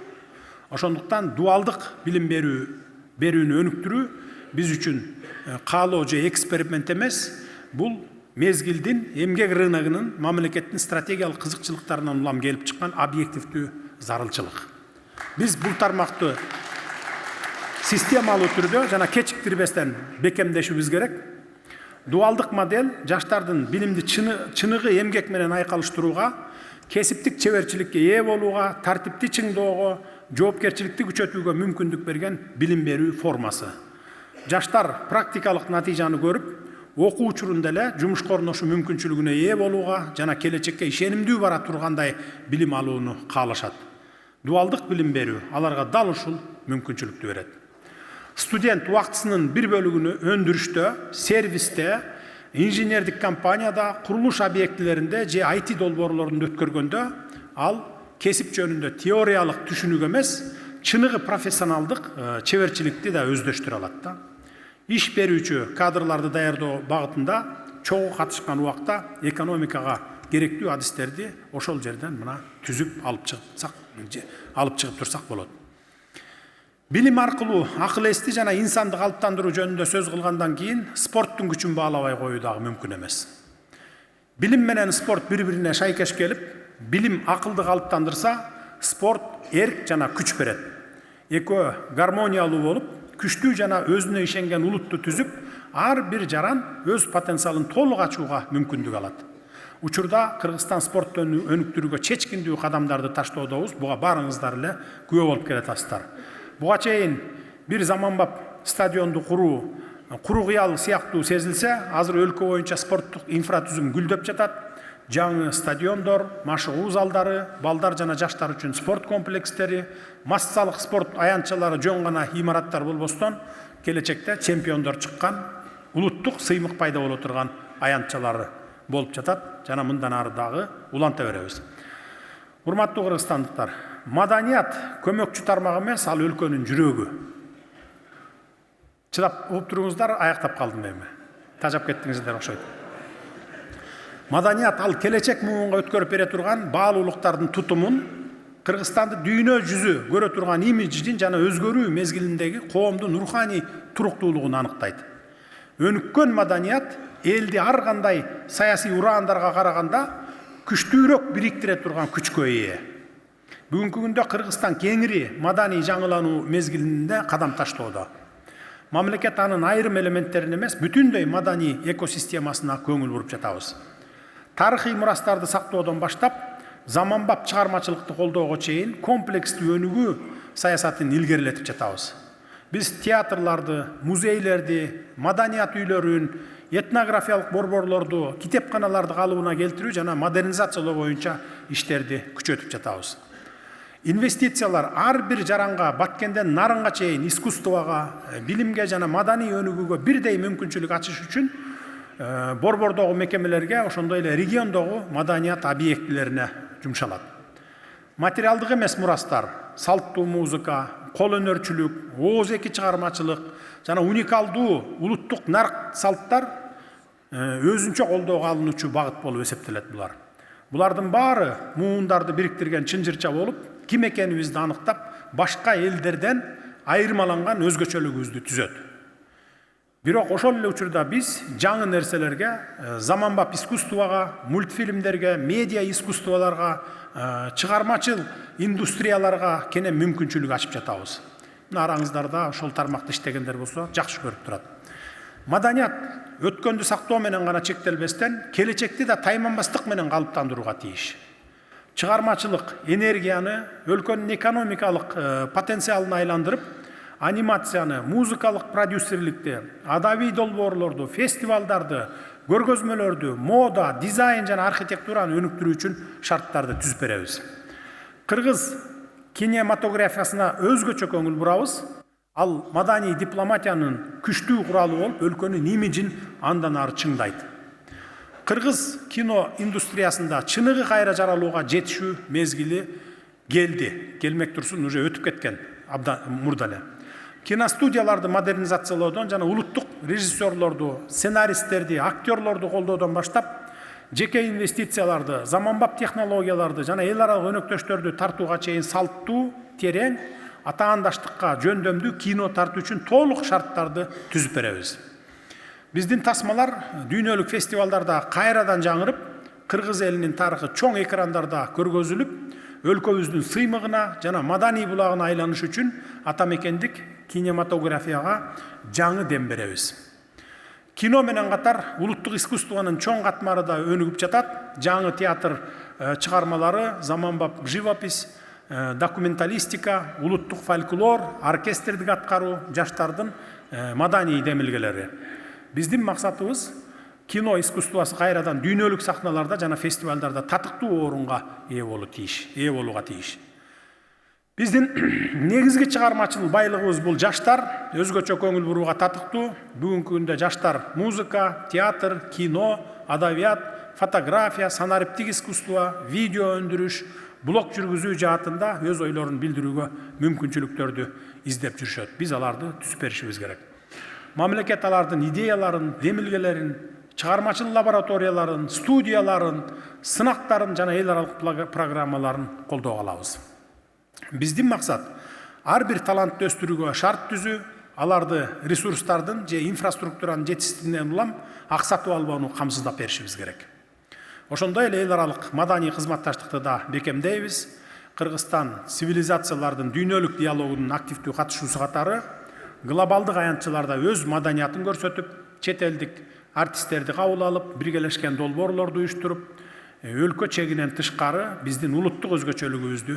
Ошондуктан дуалдык билим берүүнү өнүктүрүү биз үчүн каалоо же эксперимент эмес, бул мезгилдин эмгек рыногунун мамлекеттин стратегиялык кызыкчылыктарынан улам келип чыккан объективдүү зарылчылык. Биз бул тармакты системалуу түрдө жана кечиктирбестен бекемдешибиз керек. Дуалдык модель жаштардын билимди чыныгы эмгек менен айкалыштырууга, кесиптик чеберчиликке ээ болууга, тартипти чыңдоого, жоопкерчиликти күчөтүүгө мүмкүндүк берген билим берүү формасы. Жаштар практикалык натыйжаны көрүп, окуу учурунда эле жумушка орношу мүмкүнчүлүгүнө ээ болууга жана келечекке ишенимдүү бара тургандай билим алууну каалашат. Дуалдык билим берүү аларга дал ушул мүмкүнчүлүктү берет. Студент убактысынын бир бөлүгүнү өндүрүштө, сервисте, инженердик компанияда, курулуш объектилеринде же IT долбоорлорунда өткөргөндө, ал кесип жөнүндө теориялык түшүнүк эмес, чыныгы профессионалдык чеберчиликти да өздөштүрө алат. Иш берүүчү кадрларды даярдоо багытында чогуу катышкан убакта экономикага керектүү адистерди ошол жерден мына түзүп алып чыгып турсак болот. Билим аркылуу акыл эсти жана инсанды калыптандыруу жөнүндө сөз кылгандан кийин спорттун күчүн баалабай коюу дагы мүмкүн эмес. Билим менен спорт бири-бирине шайкеш келип, билим акылды калыптандырса, спорт эрк жана күч берет. Экөө гармониялуу болуп, күчтүү жана өзүнө ишенген улутту түзүп, ар бир жаран өз потенциалын толук ачууга мүмкүндүк алат. Учурда Кыргызстан спортту өнүктүрүүгө чечкиндүү кадамдарды таштоодобуз. Буга барыңыздар эле күбө болуп келатасыздар. Буга чейин бир заманбап стадионду куруу кыял сыяктуу сезилсе, азыр өлкө боюнча спорттук инфратүзүм гүлдөп жатат. Жаңы стадиондор, машыгуу залдары, балдар жана жаштар үчүн спорт комплекстери, массалык спорт аянтчалары жөн гана имараттар болбостон, келечекте чемпиондор чыккан, улуттук сыймык пайда боло турган аянтчалары болуп жатат. Жана мындан ары дагы уланта беребиз. Урматтуу кыргызстандыктар, маданият көмөкчү тармак эмес, ал өлкөнүн жүрөгү. Чыдап угуп туруңуздар, аяктап калдым эми. Тажап кеттиңиздер окшойт. Маданият ал келечек муунга өткөрүп бере турган баалуулуктардын тутумун, Кыргызстанды дүйнө жүзү көрө турган имидждин жана өзгөрүү мезгилиндеги коомдун руханий туруктуулугун аныктайт. Өнүккөн маданият элди ар кандай саясий ураандарга караганда күчтүүрөөк бириктире турган күчкө ээ. Бүгүнкү күндө Кыргызстан кеңири маданий жаңылануу мезгилинде кадам таштоодо. Мамлекет анын айрым элементтерин эмес, бүтүндөй маданий экосистемасына көңүл буруп жатабыз. Тарыхый мурастарды сактоодон баштап, заманбап чыгармачылыкты колдоого чейин комплекстүү өнүгүү саясатын илгерилетип жатабыз. Биз театрларды, музейлерди, маданият үйлөрүн, этнографиялык борборлорду, китепканаларды калыбына келтирүү жана модернизациялоо боюнча иштерди күчөтүп жатабыз. Инвестициялар ар бир жаранга, баткенден нарынга чейин искусствого, билимге жана маданий өнүгүүгө бирдей мүмкүнчүлүк ачыш үчүн борбордогу мекемелерге, ошондой эле региондогу маданият объектилерине жумшалат. Материалдык эмес мурастар, салттуу музыка, кол өнөрчүлүк, ооз эки чыгармачылык жана уникалдуу улуттук нарк салттар өзүнчө колдоого алынуучу багыт болуп эсептелет булар. Булардын баары муундарды бириктирген чынжырча болуп, ким экенибизди аныктап, башка элдерден айырмаланган өзгөчөлүгүбүздү түзөт. Бирок ошол эле учурда биз жаңы нерселерге, заманбап искусствого, мультфильмдерге, медиа искусстволорго, чыгармачыл индустрияларга кене мүмкүнчүлүк ачып жатабыз. Мына араңыздарда ошол тармакта иштегендер болсо жакшы көрүп турат. Маданият өткөндү сактоо менен гана чектелбестен, келечекти да тайманбастык менен калыптандырууга тийиш. Чыгармачылык энергияны өлкөнүн экономикалык потенциалын айландырып, анимацияны, музыкалык продюсерликти, адабий долбоорлорду, фестивалдарды, көргөзмөлөрдү, мода, дизайн жана архитектураны өнүктүрүү үчүн шарттарды түзүп беребиз. Кыргыз кинематографиясына өзгөчө көңүл бурабыз. Ал маданий дипломатиянын күчтүү куралы болуп, өлкөнүн имиджин андан ары чыңдайт. Кыргыз кино индустриясында чыныгы кайра жаралууга жетишүү мезгили келди. Келмек турсун, уже өтүп кеткен абдан мурда эле. Киностудияларды модернизациялоодон жана улуттук режиссерлорду, сценаристтерди, актерлорду колдоодон баштап, жеке инвестицияларды, заманбап технологияларды жана эл аралык өнөктөштөрдү тартууга чейин салттуу, терең, атаандаштыкка жөндөмдүү кино тартуу үчүн толук шарттарды түзүп беребиз. Биздин тасмалар дүйнөлүк фестивалдарда кайрадан жаңырып, Кыргыз элинин тарыхы чоң экрандарда көргөзүлүп, өлкөбүздүн сыймыгына жана маданий булагына айланыш үчүн атамекендик кинематографияга жаңы дем беребиз. Кино менен катар улуттук искусствонун чоң катмары да өнүгүп жатат. Жаңы театр чыгармалары, заманбап живопись, документалистика, улуттук фольклор, оркестрдик аткаруу, жаштардын маданий демилгелери. Биздин максатыбыз кино искусствосы кайрадан дүйнөлүк сахналарда жана фестивалдарда татыктуу орунга ээ болууга тийиш. Биздин негизги чыгармачыл байлыгыбыз бул жаштар, өзгөчө көңүл бурууга татыктуу. Бүгүнкү күндө жаштар музыка, театр, кино, адабият, фотография, санариптик искусство, видео өндүрүш, блог жүргүзүү жаатында өз ойлорун билдирүүгө мүмкүнчүлүктөрдү издеп жүрүшөт. Биз аларды түзүп беришибиз керек. Мамлекет алардын идеяларын, демилгелерин, чыгармачыл лабораторияларын, студияларын, сынактарын жана эл аралык программаларын колдоого алабыз. Биздин максат ар бир талантты өстүрүүгө шарт түзүү, аларды ресурстардын же инфраструктуранын жетишсиздигинен улам аксатып албоону камсыздап беришибиз керек. Ошондой эле эл аралык маданий кызматташтыкты да бекемдейбиз. Кыргызстан цивилизациялардын дүйнөлүк диалогунун активдүү катышуусу катары глобалдык аянтчыларда өз маданиятын көрсөтүп, чет элдик артисттерди кабыл алып, биргелешкен долбоорлорду уюштуруп, өлкө чегинен тышкары биздин улуттук өзгөчөлүгүбүздү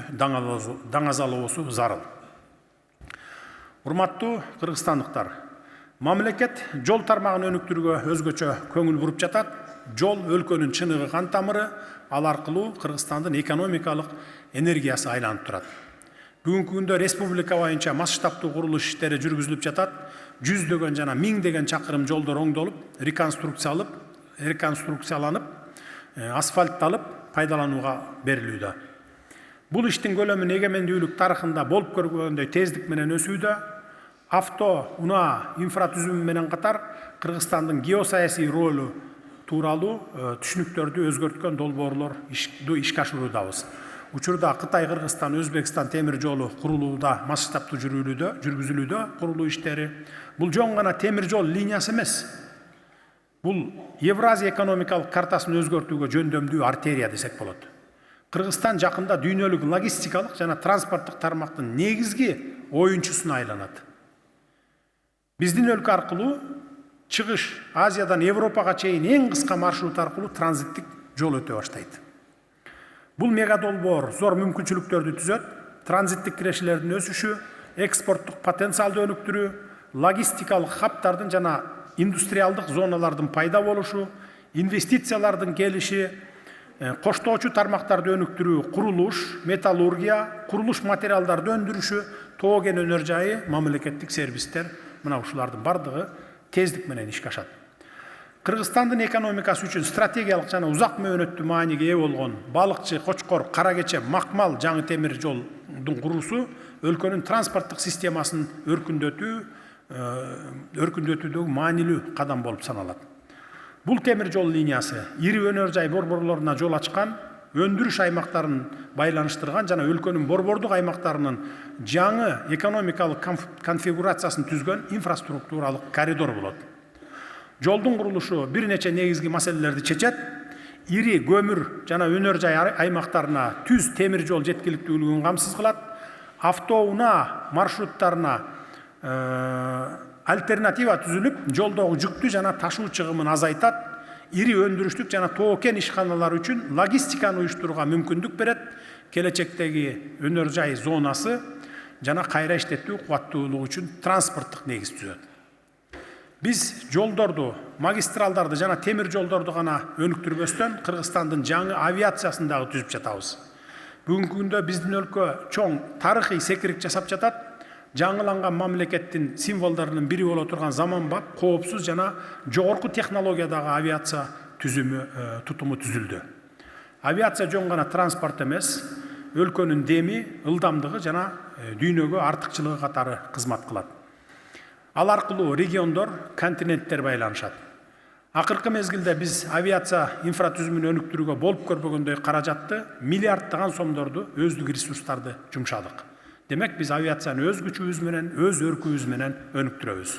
даңазалоосу зарыл. Урматтуу кыргызстандыктар, мамлекет жол тармагын өнүктүрүүгө өзгөчө көңүл буруп жатат. Жол өлкөнүн чыныгы кан тамыры, ал аркылуу Кыргызстандын экономикалык энергиясы айланып турат. Бүгүнкү күндө республика боюнча масштабтуу курулуш иштери жүргүзүлүп жатат. Жүздөгөн жана миңдеген чакырым жолдор оңдолуп, реконструкцияланып, асфальтталып, пайдаланууга берилүүдө. Бул иштин көлөмү эгемендүүлүк тарыхында болуп көргөндөй тездик менен өсүүдө. Авто, унаа, инфратүзүмү менен катар Кыргызстандын геосаясий ролу тууралуу түшүнүктөрдү өзгөрткөн долбоорлорду ишке ашыруудабыз. Учурда Кытай, Кыргызстан, Өзбекстан темир жолу курулууда масштабтуу жүргүзүлүүдө курулуу иштери. Бул жөн гана темир жол линиясы эмес. Бул Евразия экономикалык картасын өзгөртүүгө жөндөмдүү артерия десек болот. Кыргызстан жакында дүйнөлүк логистикалык жана транспорттук тармактын негизги оюнчусуна айланат. Биздин өлкө аркылуу чыгыш Азиядан Европага чейин эң кыска маршрут аркылуу транзиттик жол өтө баштайт. Бул мегадолбоор зор мүмкүнчүлүктөрдү түзөт, транзиттик кирешелердин өсүшү, экспорттук потенциалды өнүктүрүү, логистикалык хабтардын жана индустриалдык зоналардын пайда болушу, инвестициялардын келиши, коштоочу тармактарды өнүктүрүү, курулуш, металлургия, курулуш материалдарды өндүрүшү, тоо кен өнөр жайы, мамлекеттик сервистер, мына ушулардын бардыгы тездик менен ишке ашат. Кыргызстандын экономикасы үчүн стратегиялык жана узак мөөнөттүү мааниге ээ болгон балыкчы, кочкор, кара кече, макмал жаңы темир жолдун куруусу өлкөнүн транспорттук системасын өркүндөтүүдөгү маанилүү кадам болуп саналат. Бул темир жол линиясы ири өнөр жай борборлоруна жол ачкан, өндүрүш аймактарын байланыштырган жана өлкөнүн борбордук аймактарынын жаңы экономикалык конфигурациясын түзгөн инфраструктуралык коридор болот. Жолдун курулушу бир нече негизги маселелерди чечет. Ири көмүр жана өнөр жай аймактарына түз темир жол жеткиликтүүлүгүн камсыз кылат. Автоунаа маршруттарына альтернатива түзүлүп, жолдогу жүктү жана ташуу чыгымын азайтат. Ири өндүрүштүк жана тоо кен ишканалары үчүн логистиканы уюштурууга мүмкүндүк берет. Келечектеги өнөр жай зонасы жана кайра иштетүү кубаттуулугу үчүн транспорттук негиз түзөт. Биз жолдорду, магистралдарды жана темир жолдорду гана өнүктүрбөстөн Кыргызстандын жаңы авиациясын дагы түзүп жатабыз. Бүгүнкү күндө биздин өлкө чоң тарыхый секирик жасап жатат. Жаңыланган мамлекеттин символдорунун бири боло турган заманбап, коопсуз жана жогорку технологиядагы авиация тутуму түзүлдү. Авиация жөн гана транспорт эмес, өлкөнүн деми, ылдамдыгы жана дүйнөгө артыкчылыгы катары кызмат кылат. Ал аркылуу региондор, континенттер байланышат. Акыркы мезгилде биз авиация инфратүзүмүн өнүктүрүүгө болуп көрбөгөндөй каражатты, миллиарддаган сомдорду, өздүк ресурстарды жумшадык. Демек биз авиацияны өз күчүбүз менен, өз өркүбүз менен өнүктүрөбүз.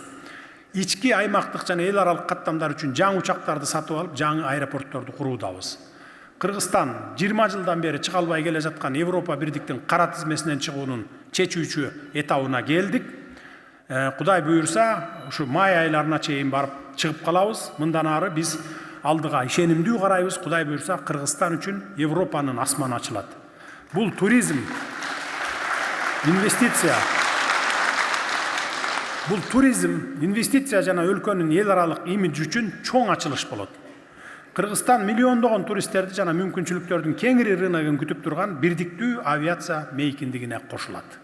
Ички аймактык жана эл аралык каттамдар үчүн жаңы учактарды сатып алып, жаңы аэропортторду куруудабыз. Кыргызстан 20 жылдан бери чыга албай келе жаткан Европа бирдиктин кара тизмесинен чыгуунун чечүүчү этабына келдик. Кудай буйурса, ушу май айларына чейин барып чыгып калабыз. Мындан ары биз алдыга ишенимдүү карайбыз. Кудай буйурса, Кыргызстан үчүн Европанын асманы ачылат. Бул туризм, инвестиция жана өлкөнүн эл аралык имидж үчүн чоң ачылыш болот. Кыргызстан миллиондогон туристтерди жана мүмкүнчүлүктөрдүн кеңири рыногун күтүп турган бирдиктүү авиация мейкиндигине кошулат.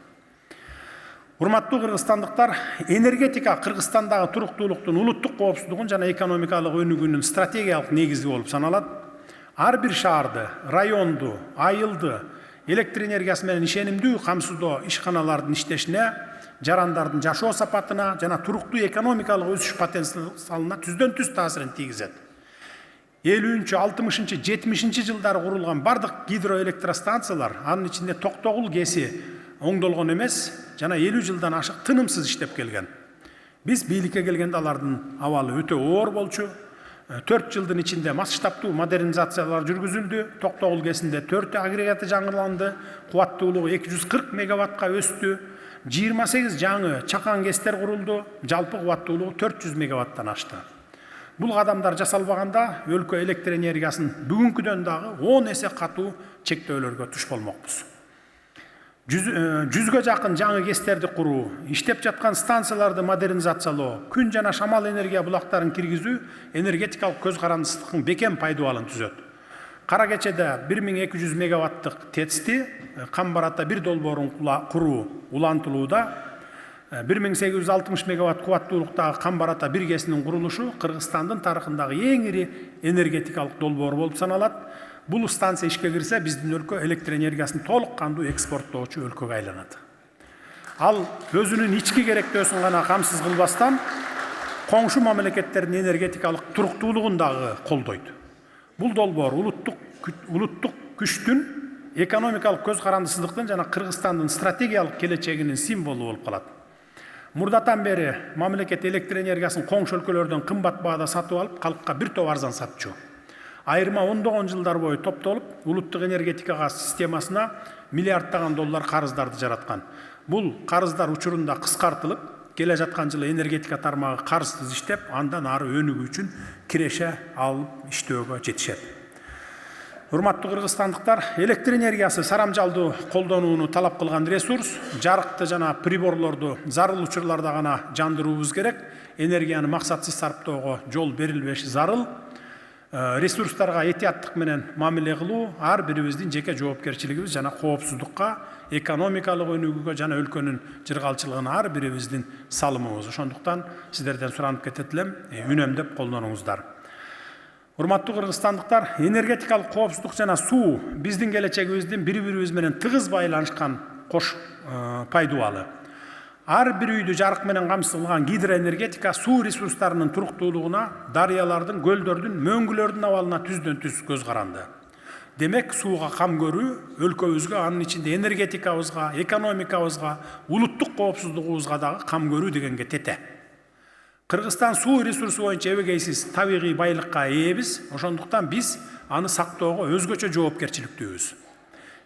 Урматтуу кыргызстандыктар, энергетика Кыргызстандагы туруктуулуктун, улуттук коопсуздугун жана экономикалык өнүгүүнүн стратегиялык негизи болуп саналат. Ар бир шаарды, районду, айылды электр энергиясы менен ишенимдүү камсыздоо ишканалардын иштешине, жарандардын жашоо сапатына жана туруктуу экономикалык өсүш потенциалына түздөн түз таасирин тийгизет. 50-60, 70 жылдары курулган бардык гидроэлектростанциялар, анын ичинде Токтогул КЭСи оңдолгон эмес, жана 50 жылдан ашык тынымсыз иштеп келген. Биз бийликке келгенде алардын абалы өтө оор болчу. 4 жылдын ичинде масштабтуу модернизациялар жүргүзүлдү. Токтогул КЭСинде 4 агрегаты жаңыланды. Кубаттуулугу 240 мегаваттка өстү. 28 жаңы чакан КЭСтер курулду. Жалпы кубаттуулугу 400 мегаваттан ашты. Бул кадамдар жасалбаганда өлкө электр энергиясын бүгүнкүдөн дагы 10 эсе катуу чектөөлөргө туш болмокпуз. 100га жакын жаңы КЭСтерди куруу, иштеп жаткан станцияларды модернизациялоо, күн жана шамал энергия булактарын киргизүү энергетикалык көз карандысыздыктын бекем пайдубалын түзөт. Кара кечеде 1200 мегаваттык ТЭЦти Камбарата бир долбоорун куруу улантылууда. 1860 мегаватт кубаттуулуктагы Камбарата бир КЭСинин курулушу Кыргызстандын тарыхындагы эң ири энергетикалык долбоор болуп саналат. Бул станция ишке кирсе, биздин өлкө электр энергиясын толук кандуу экспорттоочу өлкөгө айланат. Ал өзүнүн ички керектөөсүн гана камсыз кылбастан, коңшу мамлекеттердин энергетикалык туруктуулугун дагы колдойт. Бул долбоор улуттук күчтүн, экономикалык көз карандысыздыктын жана Кыргызстандын стратегиялык келечегинин символу болуп калат. Мурдатан бери мамлекет электр энергиясын коңшу өлкөлөрдөн кымбат баада сатып алып, калкка бир топ арзан сатчу. Айырма ондогон жылдар бою топтолуп, улуттук энергетика системасына миллиарддаган доллар карыздарды жараткан. Бул карыздар учурунда кыскартылып, келе жаткан жылы энергетика тармагы карызсыз иштеп, андан ары өнүгүү үчүн киреше алып иштөөгө жетишет. Урматтуу кыргызстандыктар, электр энергиясы сарамжалдуу колдонууну талап кылган ресурс, жарыкты жана приборлорду зарыл учурларда гана жандыруубуз керек, энергияны максатсыз сарптоого жол берилбеши зарыл. Ресурстарга этияттык менен мамиле кылуу ар бирибиздин жеке жоопкерчилигибиз жана коопсуздукка, экономикалык өнүгүүгө жана өлкөнүн жыргалчылыгына ар бирибиздин салымыбыз. Ошондуктан сиздерден суранып кетет элем, үнөмдөп колдонуңуздар. Урматтуу кыргызстандыктар, энергетикалык коопсуздук жана суу биздин келечегибиздин бири-бирибиз менен тыгыз байланышкан кош пайдубалы. Ар бир үйдү жарык менен камсыз кылган гидроэнергетика суу ресурстарынын туруктуулугуна, дарыялардын, көлдөрдүн, мөңгүлөрдүн абалына түздөн-түз көз каранды. Демек, сууга кам көрүү өлкөбүзгө, анын ичинде энергетикабызга, экономикабызга, улуттук коопсуздугубузга дагы кам көрүү дегенге тете. Кыргызстан суу ресурсу боюнча эбегейсиз табигый байлыкка ээбиз, ошондуктан биз аны сактоого өзгөчө жоопкерчиликтүүбүз.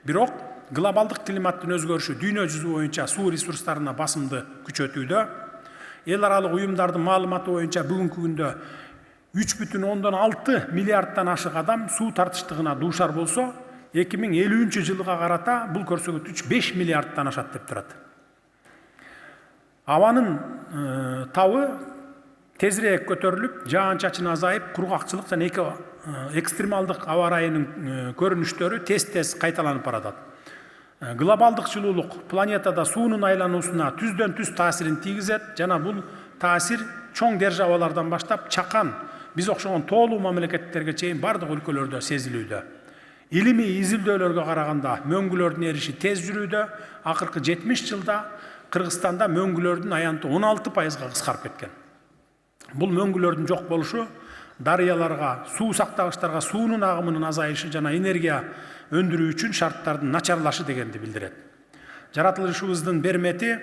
Бирок глобалдык климаттын өзгөрүшү дүйнө жүзү боюнча суу ресурстарына басымды күчөтүүдө. Эл аралык уюмдардын маалыматы боюнча бүгүнкү күндө 3,6 миллиарддан ашык адам суу тартыштыгына дуушар болсо, 2050 жылга карата бул көрсөткүч 5 миллиарддан ашат деп турат. Абанын табы тезирээк көтөрүлүп, жаан-чачын азайып, кургакчылык жана экстремалдык аба ырайынын көрүнүштөрү тез-тез кайталанып баратат. Глобалдык жылуулук планетада суунун айлануусуна түздөн-түз таасирин тийгизет жана бул таасир чоң державалардан баштап чакан биз окшогон тоолуу мамлекеттерге чейин бардык өлкөлөрдө сезилүүдө. Илимий изилдөөлөргө караганда мөңгүлөрдүн эриши тез жүрүүдө, акыркы 70 жылда Кыргызстанда мөңгүлөрдүн аянты 16%га кыскарып кеткен. Бул мөңгүлөрдүн жок болушу дарыяларга, суу сактагычтарга суунун агымынын азайышы жана энергия өндүрүү үчүн шарттардын начарлашы дегенди билдирет. Жаратылышыбыздын бермети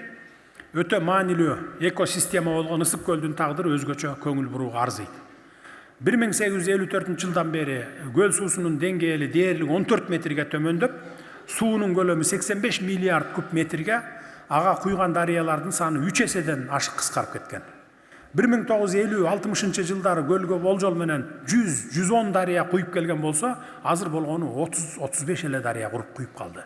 өтө маанилүү экосистема болгон Ысык көлдүн тагдыры өзгөчө көңүл бурууга арзыйт. 1854 жылдан бери көл суусунун деңгээли дээрлик 14 метрге төмөндөп, суунун көлөмү 85 миллиард куб метрге, ага куйган дарыялардын саны 3 эседен ашык кыскарып кеткен. 1950-60 жылдары көлгө болжол менен 100-110 дарыя куюп келген болсо, азыр болгону 30-35 эле дарыя куруп куюп калды.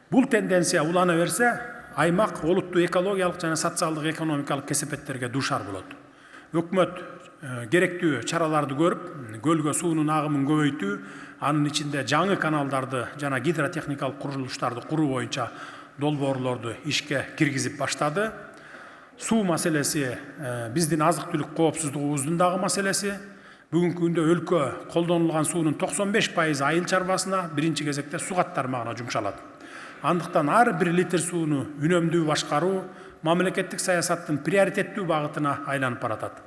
Бул тенденция улана берсе, аймак олуттуу экологиялык жана социалдык экономикалык кесепеттерге дуушар болот. Өкмөт керектүү чараларды көрүп, көлгө суунун агымын көбөйтүү, анын ичинде жаңы каналдарды жана гидротехникалык курулуштарды куруу боюнча долбоорлорду ишке киргизип баштады. Суу маселеси биздин азык түлүк коопсуздугубуздун дагы маселеси. Бүгүнкү күндө өлкө колдонулган суунун 95% айыл чарбасына, биринчи кезекте сугат тармагына жумшалат. Андыктан ар бир литр сууну үнөмдүү башкаруу мамлекеттик саясаттын приоритеттүү багытына айланып баратат.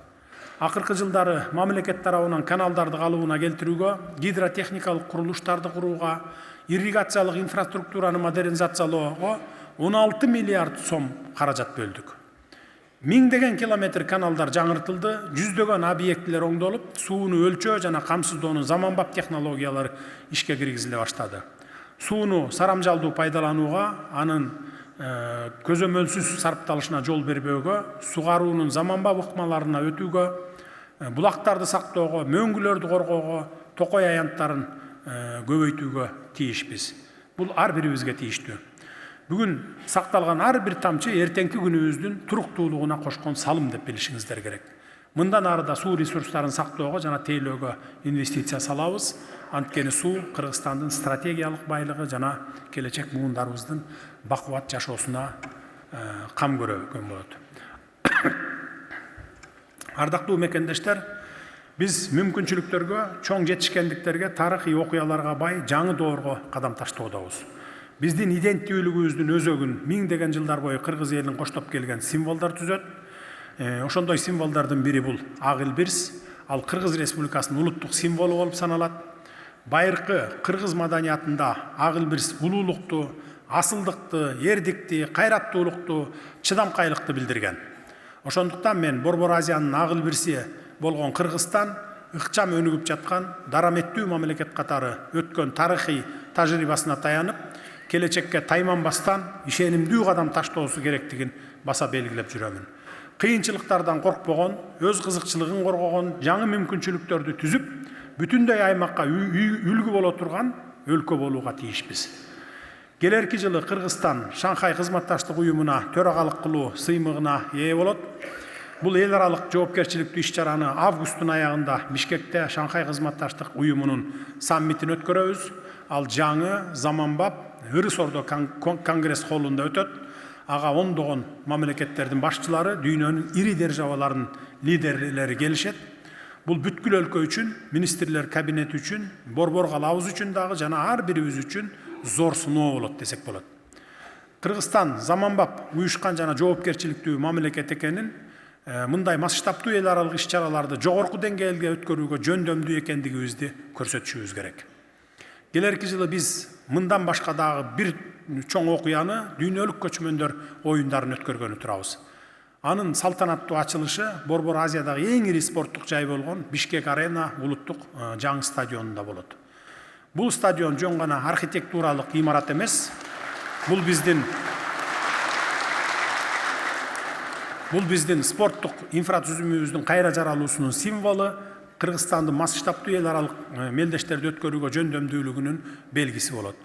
Акыркы жылдары мамлекет тарабынан каналдарды калыбына келтирүүгө, гидротехникалык курулуштарды курууга, ирригациялык инфраструктураны модернизациялоого 16 миллиард сом каражат бөлдүк. Миңдеген километр каналдар жаңыртылды, жүздөгөн объектилер оңдолуп, сууну өлчөө жана камсыздоонун заманбап технологиялары ишке киргизиле баштады. Сууну сарамжалдуу пайдаланууга, анын көзөмөлсүз сарпталышына жол бербөөгө, сугаруунун заманбап ыкмаларына өтүүгө, булактарды сактоого, мөңгүлөрдү коргоого, токой аянттарын көбөйтүүгө тийишпиз. Бул ар бирибизге тийиштүү. Бүгүн сакталган ар бир тамчы эртеңки күнүбүздүн туруктуулугуна кошкон салым деп билишиңиздер керек. Мындан ары да суу ресурстарын сактоого жана тейлөөгө инвестиция салабыз. Анткени суу Кыргызстандын стратегиялык байлыгы жана келечек буундарыбыздын бакубат жашоосуна кам көргөн болот. Ардактуу мекендештер, биз мүмкүнчүлүктөргө, чоң жетишкендиктерге, тарыхый окуяларга бай жаңы доорго кадам таштоодобуз. Биздин иденттүүлүгүбүздүн өзөгүн миңдеген жылдар бою кыргыз элин коштоп келген символдор түзөт. Ошондой символдордун бири бул ак илбирс, ал Кыргыз Республикасынын улуттук символу болуп саналат. Байыркы кыргыз маданиятында ак илбирс улуулукту, асылдыкты, эрдикти, кайраттуулукту, чыдамкайлыкты билдирген. Ошондуктан мен Борбор Азиянын агыл бирси болгон Кыргызстан ыкчам өнүгүп жаткан дараметтүү мамлекет катары өткөн тарыхый тажрыйбасына таянып, келечекке тайманбастан ишенимдүү кадам таштоосу керектигин баса белгилеп жүрөмүн. Кыйынчылыктардан коркпогон, өз кызыкчылыгын коргогон, жаңы мүмкүнчүлүктөрдү түзүп, бүтүндөй аймакка үлгү боло турган өлкө болууга тийишпиз. Келерки жылы Кыргызстан Шанхай кызматташтык уюмуна төрагалык кылуу сыймыгына ээ болот. Бул эл аралык жоопкерчиликтүү иш-чараны августтун аягында Бишкекте Шанхай кызматташтык уюмунун саммитин өткөрөбүз. Ал жаңы заманбап Ырыс Ордо конгресс холлунда өтөт. Ага ондогон мамлекеттердин башчылары, дүйнөнүн ири державаларынын лидерлери келишет. Бул бүткүл өлкө үчүн, министрлер кабинети үчүн, борбор калабыз үчүн дагы жана ар бирибиз үчүн зор сыноо болот десек болот. Кыргызстан заманбап уюшкан жана жоопкерчиликтүү мамлекет экенин, мындай масштабтуу эл аралык иш-чараларды жогорку деңгээлге өткөрүүгө жөндөмдүү экендигибизди көрсөтүшүбүз керек. Келерки жылы биз мындан башка дагы бир чоң окуяны дүйнөлүк көчмөндөр оюндарын өткөргөнү турабыз. Анын салтанаттуу ачылышы Борбор Азиядагы эң ири спорттук жай болгон Бишкек Арена улуттук жаңы стадионунда болот. Бул стадион жөн гана архитектуралык имарат эмес. Бул биздин спорттук инфратүзүмүбүздүн кайра жаралуусунун символу, Кыргызстандын масштабтуу эл аралык мелдештерди өткөрүүгө жөндөмдүүлүгүнүн белгиси болот.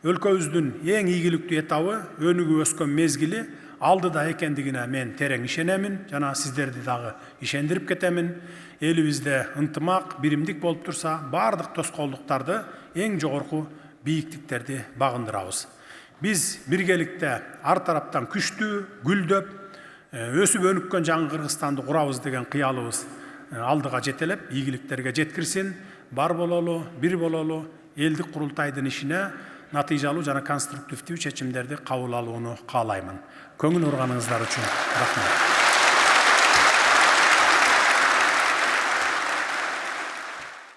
Өлкөбүздүн эң ийгиликтүү этабы, өнүгүп өскөн мезгили алдыда экендигине мен терең ишенемин жана сиздерди дагы ишендирип кетемин. Элибизде ынтымак, биримдик болуп турса, бардык тоскоолдуктарды эң жогорку бийиктиктерди багындырабыз. Биз биргеликте ар тараптан күчтүү, гүлдөп, өсүп өнүккөн жаңы Кыргызстанды курабыз деген кыялыбыз алдыга жетелеп, ийгиликтерге жеткирсин. Бар бололу, бир бололу, элдик курултайдын ишине натыйжалуу жана конструктивдүү чечимдерди кабыл алууну каалаймын. Көңүл бурганыңыздар үчүн рахмат.